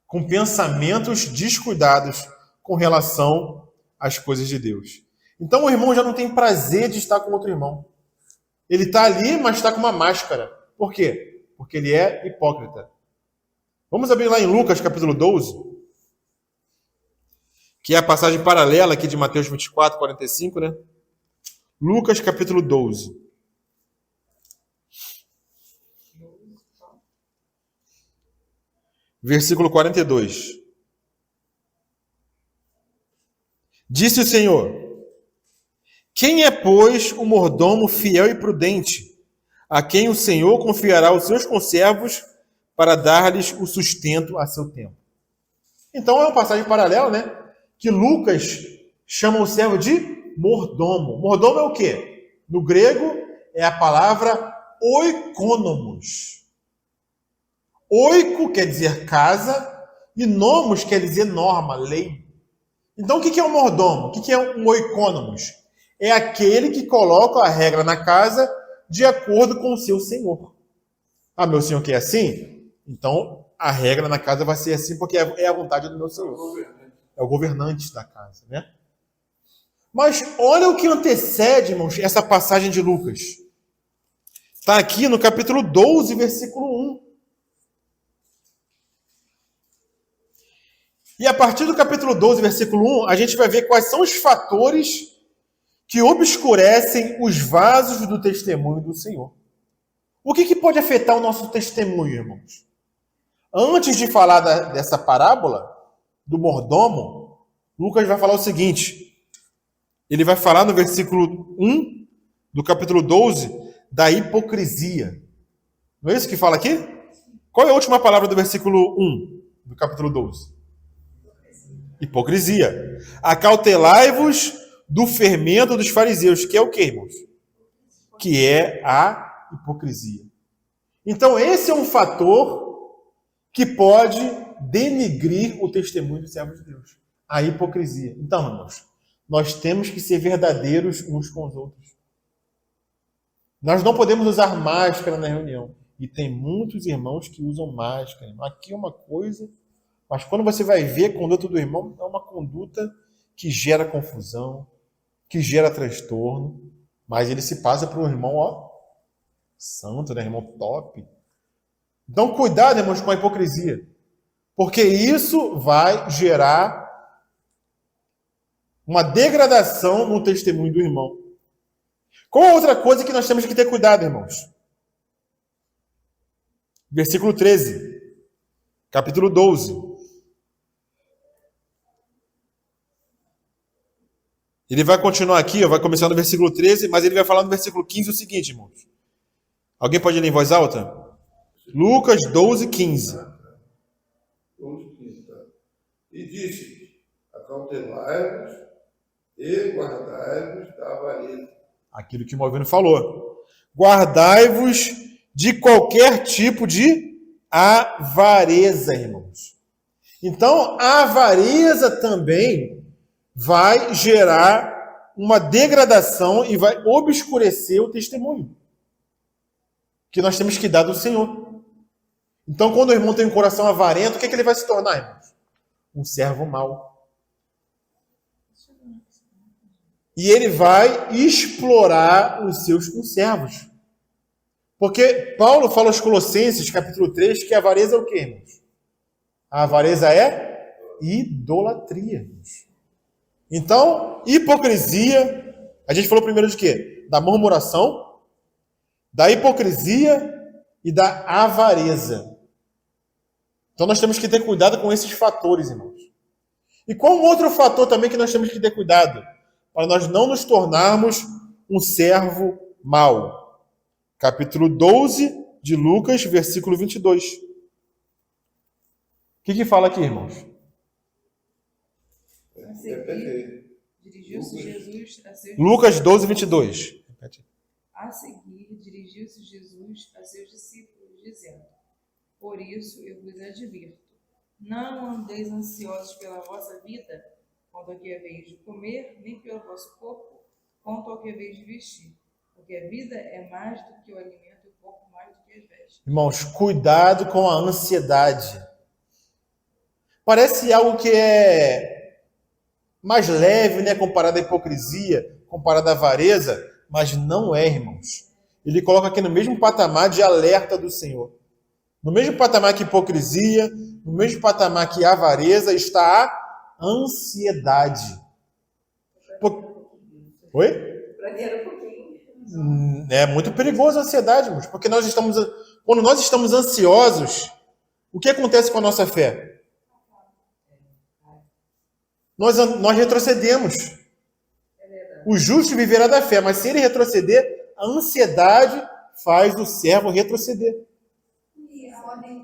Com pensamentos descuidados com relação às coisas de Deus. Então o irmão já não tem prazer de estar com outro irmão. Ele está ali, mas está com uma máscara. Por quê? Porque ele é hipócrita. Vamos abrir lá em Lucas capítulo 12, que é a passagem paralela aqui de Mateus 24, 45, né? Lucas capítulo 12. Versículo 42. Disse o Senhor: quem é, pois, o mordomo fiel e prudente, a quem o Senhor confiará os seus conservos para dar-lhes o sustento a seu tempo? Então é uma passagem paralela, né? Que Lucas chama o servo de mordomo. Mordomo é o quê? No grego é a palavra oikonomos. Oiko quer dizer casa e nomos quer dizer norma, lei. Então o que é um mordomo? O que é um oikonomos? É aquele que coloca a regra na casa de acordo com o seu senhor. Ah, meu senhor quer assim? Então a regra na casa vai ser assim porque é a vontade do meu senhor. É o governante da casa, né? Mas olha o que antecede, irmãos, essa passagem de Lucas. Está aqui no capítulo 12, versículo 1. E a partir do capítulo 12, versículo 1, a gente vai ver quais são os fatores que obscurecem os vasos do testemunho do Senhor. O que pode afetar o nosso testemunho, irmãos? Antes de falar dessa parábola do mordomo, Lucas vai falar o seguinte. Ele vai falar no versículo 1 do capítulo 12 da hipocrisia. Não é isso que fala aqui? Qual é a última palavra do versículo 1 do capítulo 12? Hipocrisia. Acautelai-vos do fermento dos fariseus, que é o que, irmãos? Que é a hipocrisia. Então, esse é um fator que pode denigrir o testemunho do servo de Deus. A hipocrisia. Então, irmãos, nós temos que ser verdadeiros uns com os outros. Nós não podemos usar máscara na reunião. E tem muitos irmãos que usam máscara. Aqui é uma coisa, mas quando você vai ver a conduta do irmão, é uma conduta que gera confusão, que gera transtorno, mas ele se passa para um irmão, ó, santo, né? Irmão top. Então, cuidado, irmãos, com a hipocrisia. Porque isso vai gerar uma degradação no testemunho do irmão. Qual a outra coisa que nós temos que ter cuidado, irmãos? Versículo 13, capítulo 12. Ele vai continuar aqui, vai começar no versículo 13, mas ele vai falar no versículo 15 o seguinte, irmãos. Alguém pode ler em voz alta? Lucas 12, 15. 12, 15, tá? E disse: acautelai-vos e guardai-vos da avareza. Aquilo que o Malvino falou. Guardai-vos de qualquer tipo de avareza, irmãos. Então, a avareza também vai gerar uma degradação e vai obscurecer o testemunho que nós temos que dar do Senhor. Então, quando o irmão tem um coração avarento, o que ele vai se tornar, irmãos? Um servo mau. e ele vai explorar os seus conservos. Porque Paulo fala aos Colossenses, capítulo 3, que a avareza é o quê, irmãos? A avareza é idolatria. Então, hipocrisia, a gente falou primeiro de quê? Da murmuração, da hipocrisia e da avareza. Então nós temos que ter cuidado com esses fatores, irmãos. E qual um outro fator também que nós temos que ter cuidado? Para nós não nos tornarmos um servo mau. Capítulo 12 de Lucas, versículo 22. O que fala aqui, irmãos? A seguir, dirigiu-se Jesus a seus Lucas 12, 22. A seguir, dirigiu-se Jesus a seus discípulos, dizendo: Por isso eu vos advirto, não andeis ansiosos pela vossa vida, quanto ao que haveis de comer, nem pelo vosso corpo, quanto ao que haveis de vestir. Porque a vida é mais do que o alimento e o corpo mais do que as vestes. Irmãos, cuidado com a ansiedade. Parece algo que é mais leve, né, comparado à hipocrisia, comparado à avareza, mas não é, irmãos. Ele coloca aqui no mesmo patamar de alerta do Senhor. No mesmo patamar que hipocrisia, no mesmo patamar que avareza, está a ansiedade. Oi? É muito perigoso a ansiedade, irmãos, porque quando nós estamos ansiosos, o que acontece com a nossa fé? Nós retrocedemos. O justo viverá da fé, mas se ele retroceder, a ansiedade faz o servo retroceder. E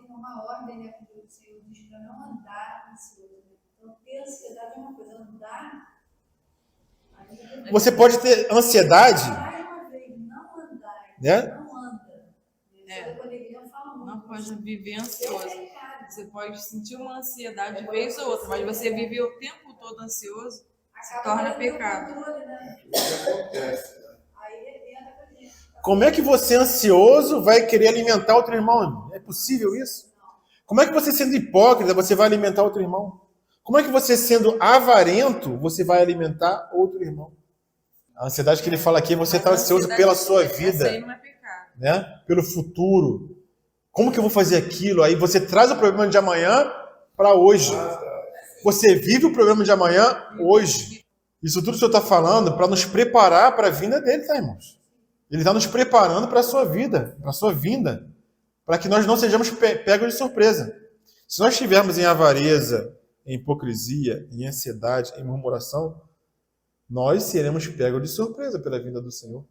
uma ordem, né, que o Senhor diz para não andar ansioso. Então, ter ansiedade é uma coisa, andar. Você pode ter ansiedade, Não andar, né? não anda. Não pode viver ansioso. Você pode sentir uma ansiedade vez ou outra, mas você viver o tempo todo ansioso se torna pecado. O que acontece? Como é que você, ansioso, vai querer alimentar outro irmão? É possível isso? Como é que você, sendo hipócrita, você vai alimentar outro irmão? Como é que você, sendo avarento, você vai alimentar outro irmão? A ansiedade que ele fala aqui, você está ansioso pela sua vida, né? Pelo futuro. Como que eu vou fazer aquilo? Aí você traz o problema de amanhã para hoje. Você vive o problema de amanhã hoje. Isso tudo que o Senhor está falando para nos preparar para a vinda dele, tá, irmãos? Ele está nos preparando para a sua vida, para a sua vinda, para que nós não sejamos pegos de surpresa. Se nós estivermos em avareza, em hipocrisia, em ansiedade, em murmuração, nós seremos pegos de surpresa pela vinda do Senhor.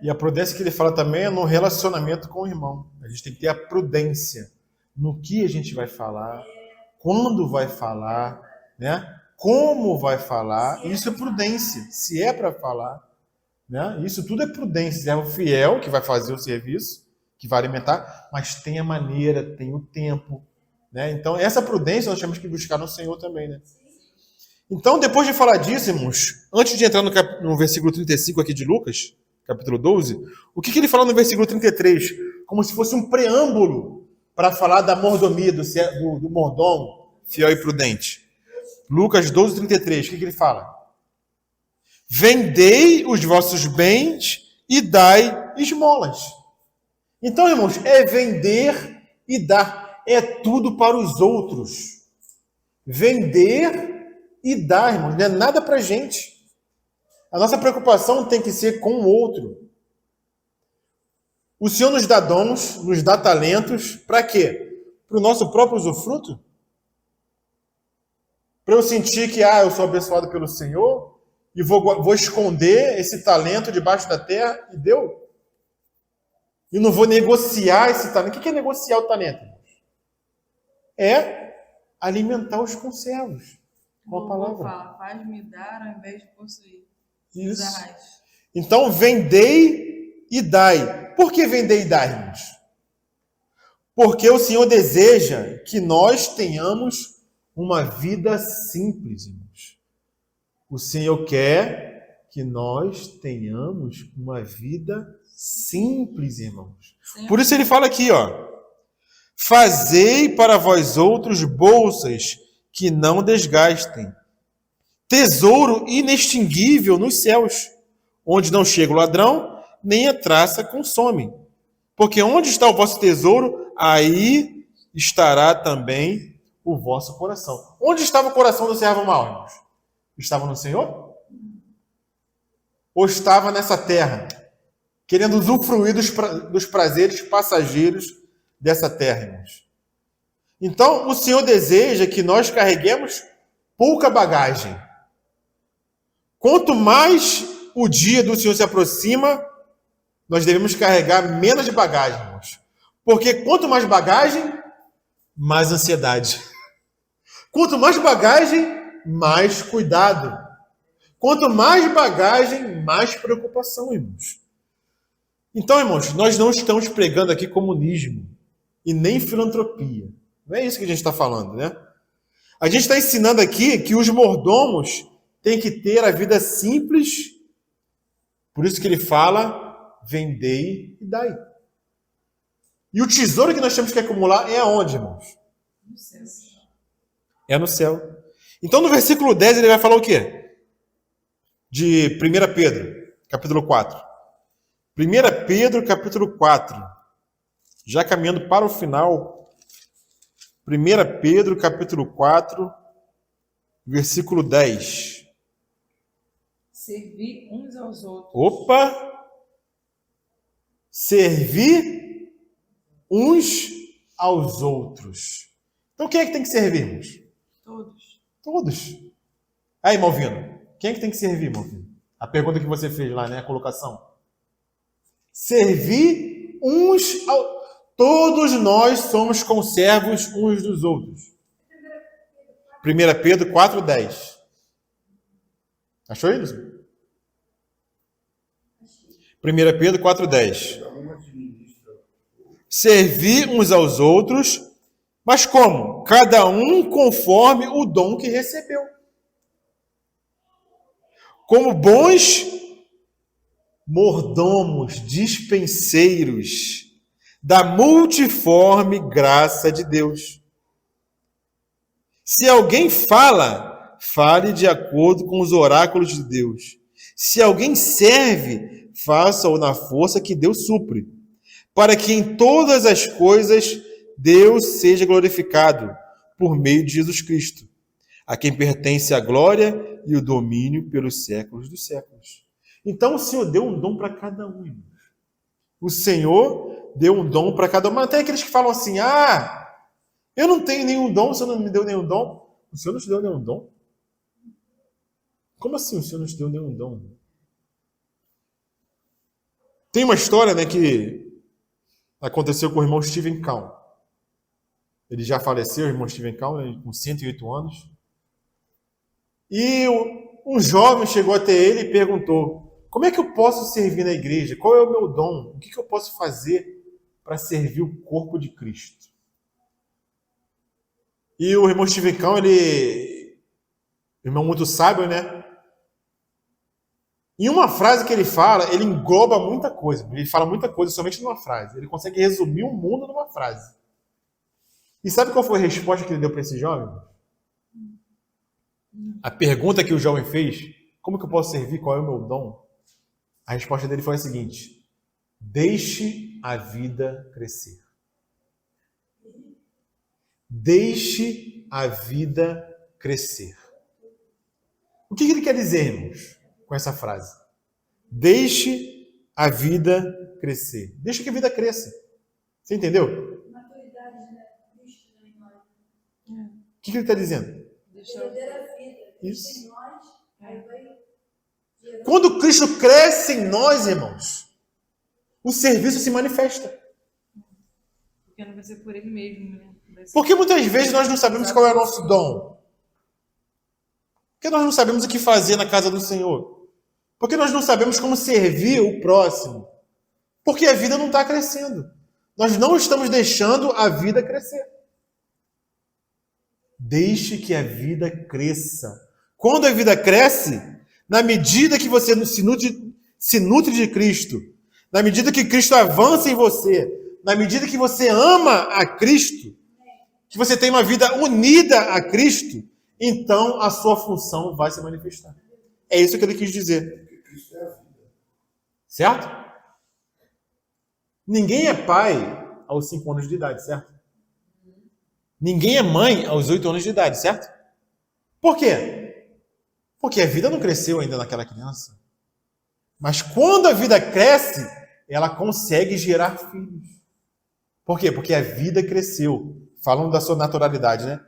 E a prudência que ele fala também é no relacionamento com o irmão. A gente tem que ter a prudência no que a gente vai falar, quando vai falar, né? Como vai falar. Isso é prudência, se é para falar. Né? Isso tudo é prudência. É o fiel que vai fazer o serviço, que vai alimentar, mas tem a maneira, tem o tempo. Né? Então, essa prudência nós temos que buscar no Senhor também. Né? Então, depois de falar disso, irmãos, antes de entrar no versículo 35 aqui de Lucas, capítulo 12, o que ele fala no versículo 33? Como se fosse um preâmbulo para falar da mordomia, do mordomo fiel e prudente. Lucas 12, 33, o que ele fala? Vendei os vossos bens e dai esmolas. Então, irmãos, é vender e dar. É tudo para os outros. Vender e dar, irmãos, não é nada para a gente. A nossa preocupação tem que ser com o outro. O Senhor nos dá dons, nos dá talentos, para quê? Para o nosso próprio usufruto? Para eu sentir que eu sou abençoado pelo Senhor e vou esconder esse talento debaixo da terra e deu? E não vou negociar esse talento. O que é negociar o talento? É alimentar os conservos. Com a palavra. Fala, faz-me dar ao invés de possuir. Isso. Então, vendei e dai. Por que vender e dar, irmãos? Porque o Senhor deseja que nós tenhamos uma vida simples, irmãos. O Senhor quer que nós tenhamos uma vida simples, irmãos. Sim. Por isso ele fala aqui, ó. Fazei para vós outros bolsas que não desgastem, tesouro inextinguível nos céus, onde não chega o ladrão, nem a traça consome. Porque onde está o vosso tesouro, aí estará também o vosso coração. Onde estava o coração do servo mau, irmãos? Estava no Senhor? Ou estava nessa terra, querendo usufruir dos prazeres passageiros dessa terra, irmãos? Então, o Senhor deseja que nós carreguemos pouca bagagem. Quanto mais o dia do Senhor se aproxima, nós devemos carregar menos de bagagem, irmãos. Porque quanto mais bagagem, mais ansiedade. Quanto mais bagagem, mais cuidado. Quanto mais bagagem, mais preocupação, irmãos. Então, irmãos, nós não estamos pregando aqui comunismo e nem filantropia. Não é isso que a gente está falando, né? A gente está ensinando aqui que os mordomos têm que ter a vida simples. Por isso que ele fala, vendei e dai. E o tesouro que nós temos que acumular é aonde, irmãos? No céu. É no céu. Então, no versículo 10, ele vai falar o quê? De 1 Pedro, capítulo 4. 1 Pedro, capítulo 4. Já caminhando para o final. 1 Pedro, capítulo 4, versículo 10. Servir uns aos outros. Opa! Servir uns aos outros. Então, quem é que tem que servir, irmãos? Todos. Todos. Aí, Malvino, quem é que tem que servir, Malvino? A pergunta que você fez lá, né? A colocação. Servir uns aos... Todos nós somos conservos uns dos outros. 1 Pedro 4,10. Achou isso? 1 Pedro 4,10. Servir uns aos outros, mas como? Cada um conforme o dom que recebeu. Como bons mordomos, dispenseiros da multiforme graça de Deus. Se alguém fala, fale de acordo com os oráculos de Deus. Se alguém serve, faça-o na força que Deus supre, para que em todas as coisas Deus seja glorificado por meio de Jesus Cristo, a quem pertence a glória e o domínio pelos séculos dos séculos. Então o Senhor deu um dom para cada um, irmãos. O Senhor deu um dom para cada um. Mas tem aqueles que falam assim, eu não tenho nenhum dom, o Senhor não me deu nenhum dom. O Senhor não te deu nenhum dom? Como assim o Senhor não te deu nenhum dom? Tem uma história, né, que aconteceu com o irmão Steven Kahn. Ele já faleceu, o irmão Steven Kahn, com 108 anos. E um jovem chegou até ele e perguntou, como é que eu posso servir na igreja? Qual é o meu dom? O que eu posso fazer para servir o corpo de Cristo? E o irmão Steven Kahn, irmão muito sábio, né? Em uma frase que ele fala, ele engloba muita coisa. Ele fala muita coisa somente numa frase. Ele consegue resumir o mundo numa frase. E sabe qual foi a resposta que ele deu para esse jovem? A pergunta que o jovem fez, como que eu posso servir? Qual é o meu dom? A resposta dele foi a seguinte: deixe a vida crescer. Deixe a vida crescer. O que ele quer dizer, irmãos, com essa frase? Deixe a vida crescer. Deixe que a vida cresça. Você entendeu? Maturidade, né? Cristo em nós. O que ele está dizendo? Verdadeira vida. Isso. Em nós, aí vai... Quando Cristo cresce em nós, irmãos, o serviço se manifesta. Porque não vai ser por ele mesmo, né? Porque muitas vezes nós não sabemos qual é o nosso dom. Porque nós não sabemos o que fazer na casa do Senhor. Porque nós não sabemos como servir o próximo. Porque a vida não está crescendo. Nós não estamos deixando a vida crescer. Deixe que a vida cresça. Quando a vida cresce, na medida que você se nutre de Cristo, na medida que Cristo avança em você, na medida que você ama a Cristo, que você tem uma vida unida a Cristo, então a sua função vai se manifestar. É isso que ele quis dizer. Porque Cristo é a vida. Certo? Ninguém é pai aos 5 anos de idade, certo? Ninguém é mãe aos 8 anos de idade, certo? Por quê? Porque a vida não cresceu ainda naquela criança. Mas quando a vida cresce, ela consegue gerar filhos. Por quê? Porque a vida cresceu. Falando da sua naturalidade, né?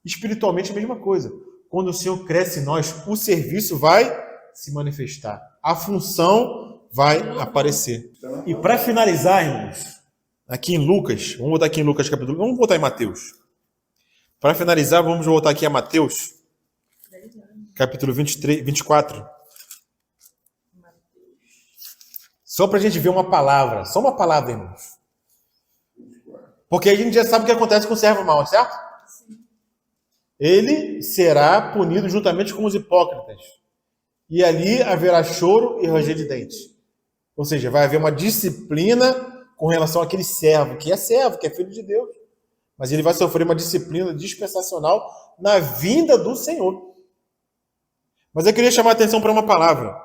Espiritualmente, a mesma coisa. Quando o Senhor cresce em nós, o serviço vai se manifestar. A função vai aparecer. E para finalizar, irmãos, aqui em Lucas, vamos voltar aqui em Lucas capítulo, vamos voltar em Mateus. Para finalizar, vamos voltar aqui a Mateus, capítulo 23, 24. Só para a gente ver uma palavra, só uma palavra, irmãos. Porque a gente já sabe o que acontece com o servo mau, certo? Ele será punido juntamente com os hipócritas. E ali haverá choro e ranger de dentes. Ou seja, vai haver uma disciplina com relação àquele servo, que é filho de Deus. Mas ele vai sofrer uma disciplina dispensacional na vinda do Senhor. Mas eu queria chamar a atenção para uma palavra,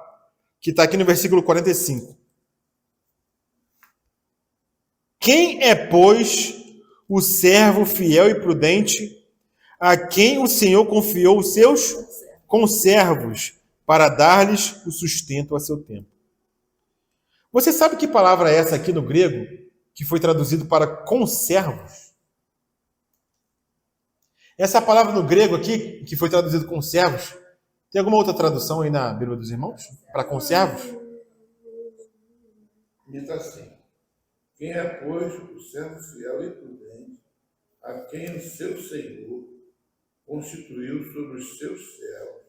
que está aqui no versículo 45. Quem é, pois, o servo fiel e prudente, a quem o Senhor confiou os seus conservos, para dar-lhes o sustento a seu tempo? Você sabe que palavra é essa aqui no grego, que foi traduzido para conservos? Essa palavra no grego aqui, que foi traduzido conservos, tem alguma outra tradução aí na Bíblia dos Irmãos? Para conservos? Diz assim: quem é, pois, o servo fiel e prudente, a quem o seu Senhor constituiu sobre os seus servos,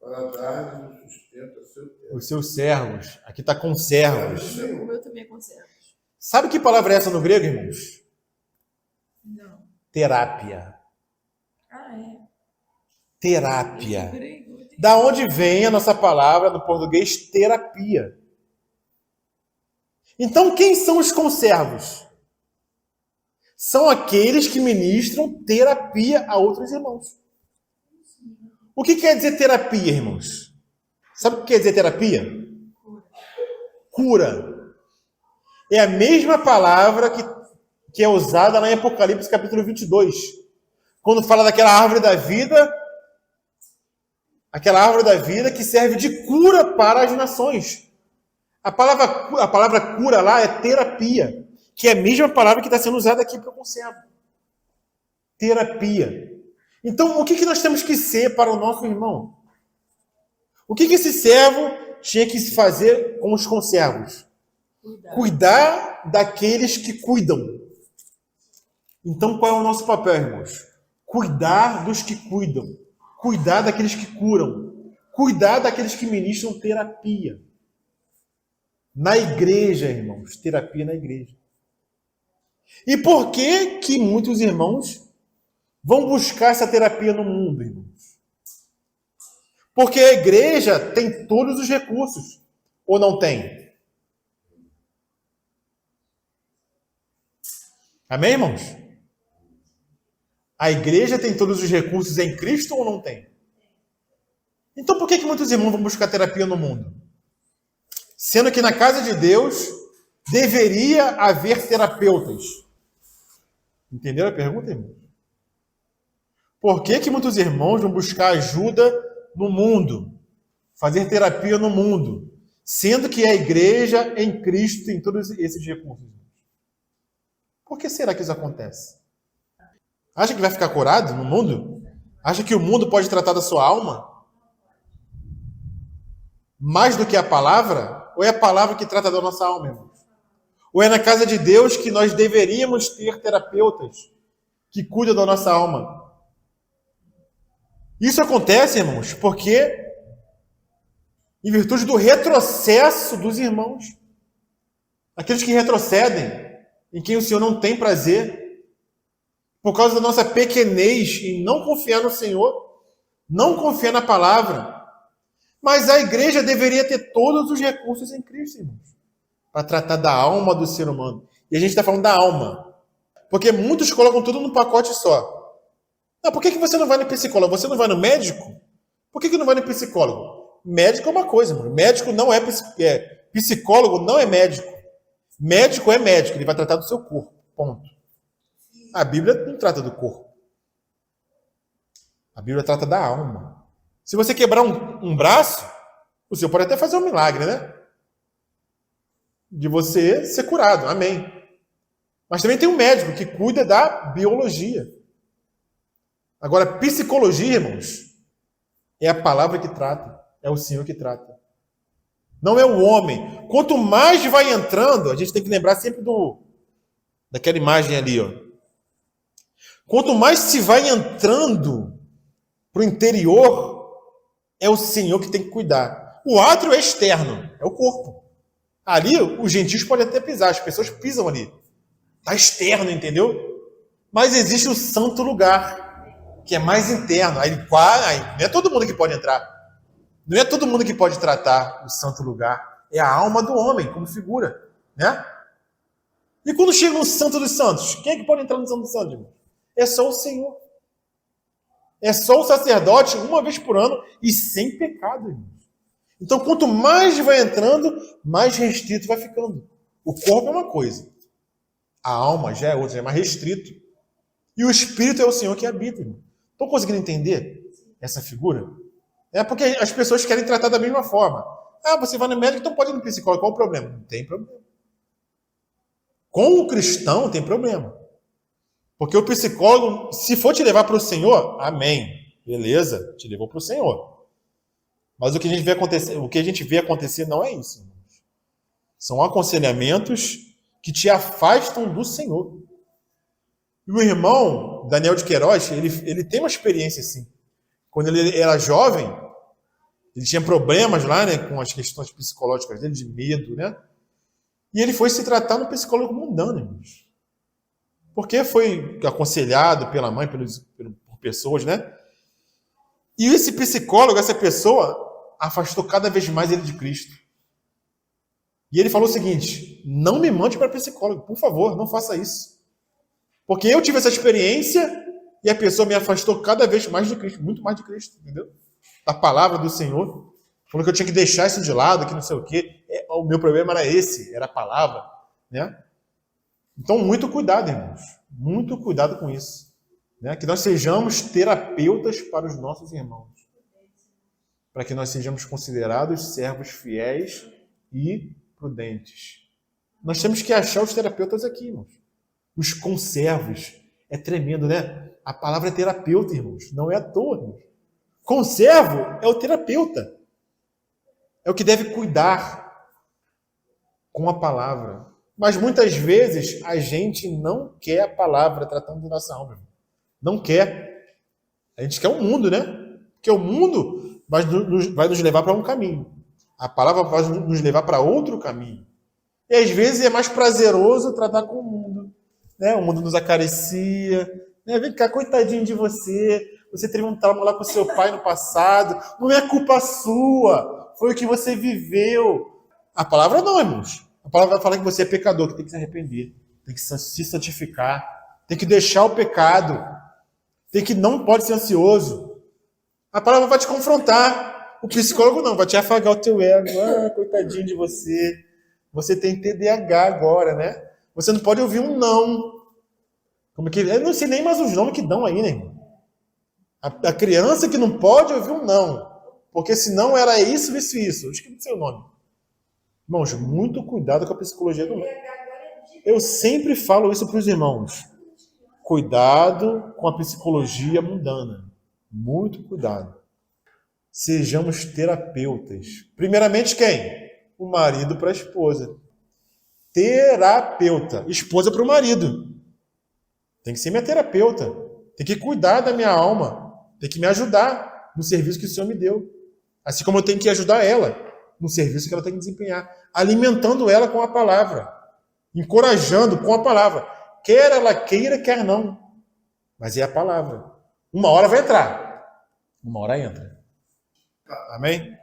para dar-lhes o sustento a seu tempo. Os seus servos. Aqui está conservos. O meu também é conserva. Sabe que palavra é essa no grego, irmãos? Não. Terapia. Ah, é. Terapia. Grego. Da onde vem a nossa palavra no português terapia? Então, quem são os conservos? São aqueles que ministram terapia a outros irmãos. O que quer dizer terapia, irmãos? Sabe o que quer dizer terapia? Cura. É a mesma palavra que é usada lá em Apocalipse capítulo 22. Quando fala daquela árvore da vida, aquela árvore da vida que serve de cura para as nações. A palavra cura lá é terapia, que é a mesma palavra que está sendo usada aqui para o conservo. Terapia. Então, o que nós temos que ser para o nosso irmão? O que esse servo tinha que se fazer com os conservos? Cuidar daqueles que cuidam. Então, qual é o nosso papel, irmãos? Cuidar dos que cuidam. Cuidar daqueles que curam. Cuidar daqueles que ministram terapia. Na igreja, irmãos. Terapia na igreja. E por que muitos irmãos vão buscar essa terapia no mundo, irmãos? Porque a igreja tem todos os recursos. Ou não tem? Amém, irmãos? A igreja tem todos os recursos em Cristo ou não tem? Então por que muitos irmãos vão buscar terapia no mundo? Sendo que na casa de Deus deveria haver terapeutas. Entenderam a pergunta, irmão? Por que muitos irmãos vão buscar ajuda no mundo? Fazer terapia no mundo? Sendo que a igreja em Cristo tem todos esses recursos. Por que será que isso acontece? Acha que vai ficar curado no mundo? Acha que o mundo pode tratar da sua alma? Mais do que a palavra? Ou é a palavra que trata da nossa alma, irmãos? Ou é na casa de Deus que nós deveríamos ter terapeutas que cuidam da nossa alma? Isso acontece, irmãos, porque em virtude do retrocesso dos irmãos, aqueles que retrocedem, em quem o Senhor não tem prazer, por causa da nossa pequenez em não confiar no Senhor, não confiar na palavra. Mas a igreja deveria ter todos os recursos em Cristo, irmãos, para tratar da alma do ser humano. E a gente está falando da alma, porque muitos colocam tudo num pacote só. Não, por que você não vai no psicólogo? Você não vai no médico? Por que não vai no psicólogo? Médico é uma coisa, mano. Médico não é, psicólogo não é médico. Médico é médico, ele vai tratar do seu corpo. Ponto. A Bíblia não trata do corpo. A Bíblia trata da alma. Se você quebrar um braço, o Senhor pode até fazer um milagre, né? De você ser curado. Amém. Mas também tem um médico que cuida da biologia. Agora, psicologia, irmãos, é a palavra que trata. É o Senhor que trata. Não é o homem. Quanto mais vai entrando, a gente tem que lembrar sempre daquela imagem ali, ó. Quanto mais se vai entrando para o interior, é o Senhor que tem que cuidar. O átrio é externo, é o corpo. Ali, os gentios podem até pisar, as pessoas pisam ali. Está externo, entendeu? Mas existe o santo lugar, que é mais interno. Aí não é todo mundo que pode entrar. Não é todo mundo que pode tratar o santo lugar. É a alma do homem, como figura. Né? E quando chega no Santo dos Santos, quem é que pode entrar no Santo dos Santos, irmão? É só o Senhor. É só o sacerdote, uma vez por ano, e sem pecado, irmão. Então, quanto mais vai entrando, mais restrito vai ficando. O corpo é uma coisa. A alma já é outra, já é mais restrito. E o Espírito é o Senhor que habita, irmão. Estão conseguindo entender essa figura? É porque as pessoas querem tratar da mesma forma. Ah, você vai no médico, então pode ir no psicólogo. Qual o problema? Não tem problema. Com o cristão, tem problema. Porque o psicólogo, se for te levar para o Senhor, amém. Beleza, te levou para o Senhor. Mas o que a gente vê acontecer não é isso, irmãos. São aconselhamentos que te afastam do Senhor. E o irmão Daniel de Queiroz, ele tem uma experiência assim. Quando ele era jovem, ele tinha problemas lá, né, com as questões psicológicas dele, de medo, né? E ele foi se tratar no psicólogo mundano, irmãos. Porque foi aconselhado pela mãe, por pessoas, né? E esse psicólogo, essa pessoa, afastou cada vez mais ele de Cristo. E ele falou o seguinte: não me mande para psicólogo, por favor, não faça isso. Porque eu tive essa experiência e a pessoa me afastou cada vez mais de Cristo, muito mais de Cristo, entendeu? Da palavra do Senhor. Falou que eu tinha que deixar isso de lado, que não sei o quê. O meu problema era esse, era a palavra, né? Então, muito cuidado, irmãos. Muito cuidado com isso. Né? Que nós sejamos terapeutas para os nossos irmãos. Para que nós sejamos considerados servos fiéis e prudentes. Nós temos que achar os terapeutas aqui, irmãos. Os conservos. É tremendo, né? A palavra é terapeuta, irmãos. Não é à toa, irmãos. Conservo é o terapeuta. É o que deve cuidar com a palavra. Mas muitas vezes a gente não quer a palavra tratando da nossa alma. Não quer. A gente quer o mundo, né? Porque o mundo vai nos levar para um caminho. A palavra vai nos levar para outro caminho. E às vezes é mais prazeroso tratar com o mundo. Né? O mundo nos acaricia. Né? Vem cá, coitadinho de você. Você teve um trauma lá com seu pai no passado. Não é culpa sua. Foi o que você viveu. A palavra não, irmãos. A palavra vai falar que você é pecador, que tem que se arrepender, tem que se santificar, tem que deixar o pecado, não pode ser ansioso. A palavra vai te confrontar. O psicólogo não, vai te afagar o teu ego. Ah, coitadinho de você. Você tem TDAH agora, né? Você não pode ouvir um não. Como que? Eu não sei nem mais os nomes que dão aí, né, irmão? A criança que não pode ouvir um não. Porque senão era isso, isso e isso. Eu esqueci o seu nome. Irmãos, muito cuidado com a psicologia do mundo. Eu sempre falo isso para os irmãos. Cuidado com a psicologia mundana. Muito cuidado. Sejamos terapeutas. Primeiramente quem? O marido para a esposa. Terapeuta. Esposa para o marido. Tem que ser minha terapeuta. Tem que cuidar da minha alma. Tem que me ajudar no serviço que o Senhor me deu. Assim como eu tenho que ajudar ela no serviço que ela tem que desempenhar, alimentando ela com a palavra, encorajando com a palavra, quer ela queira, quer não, mas é a palavra. Uma hora vai entrar, uma hora entra. Amém?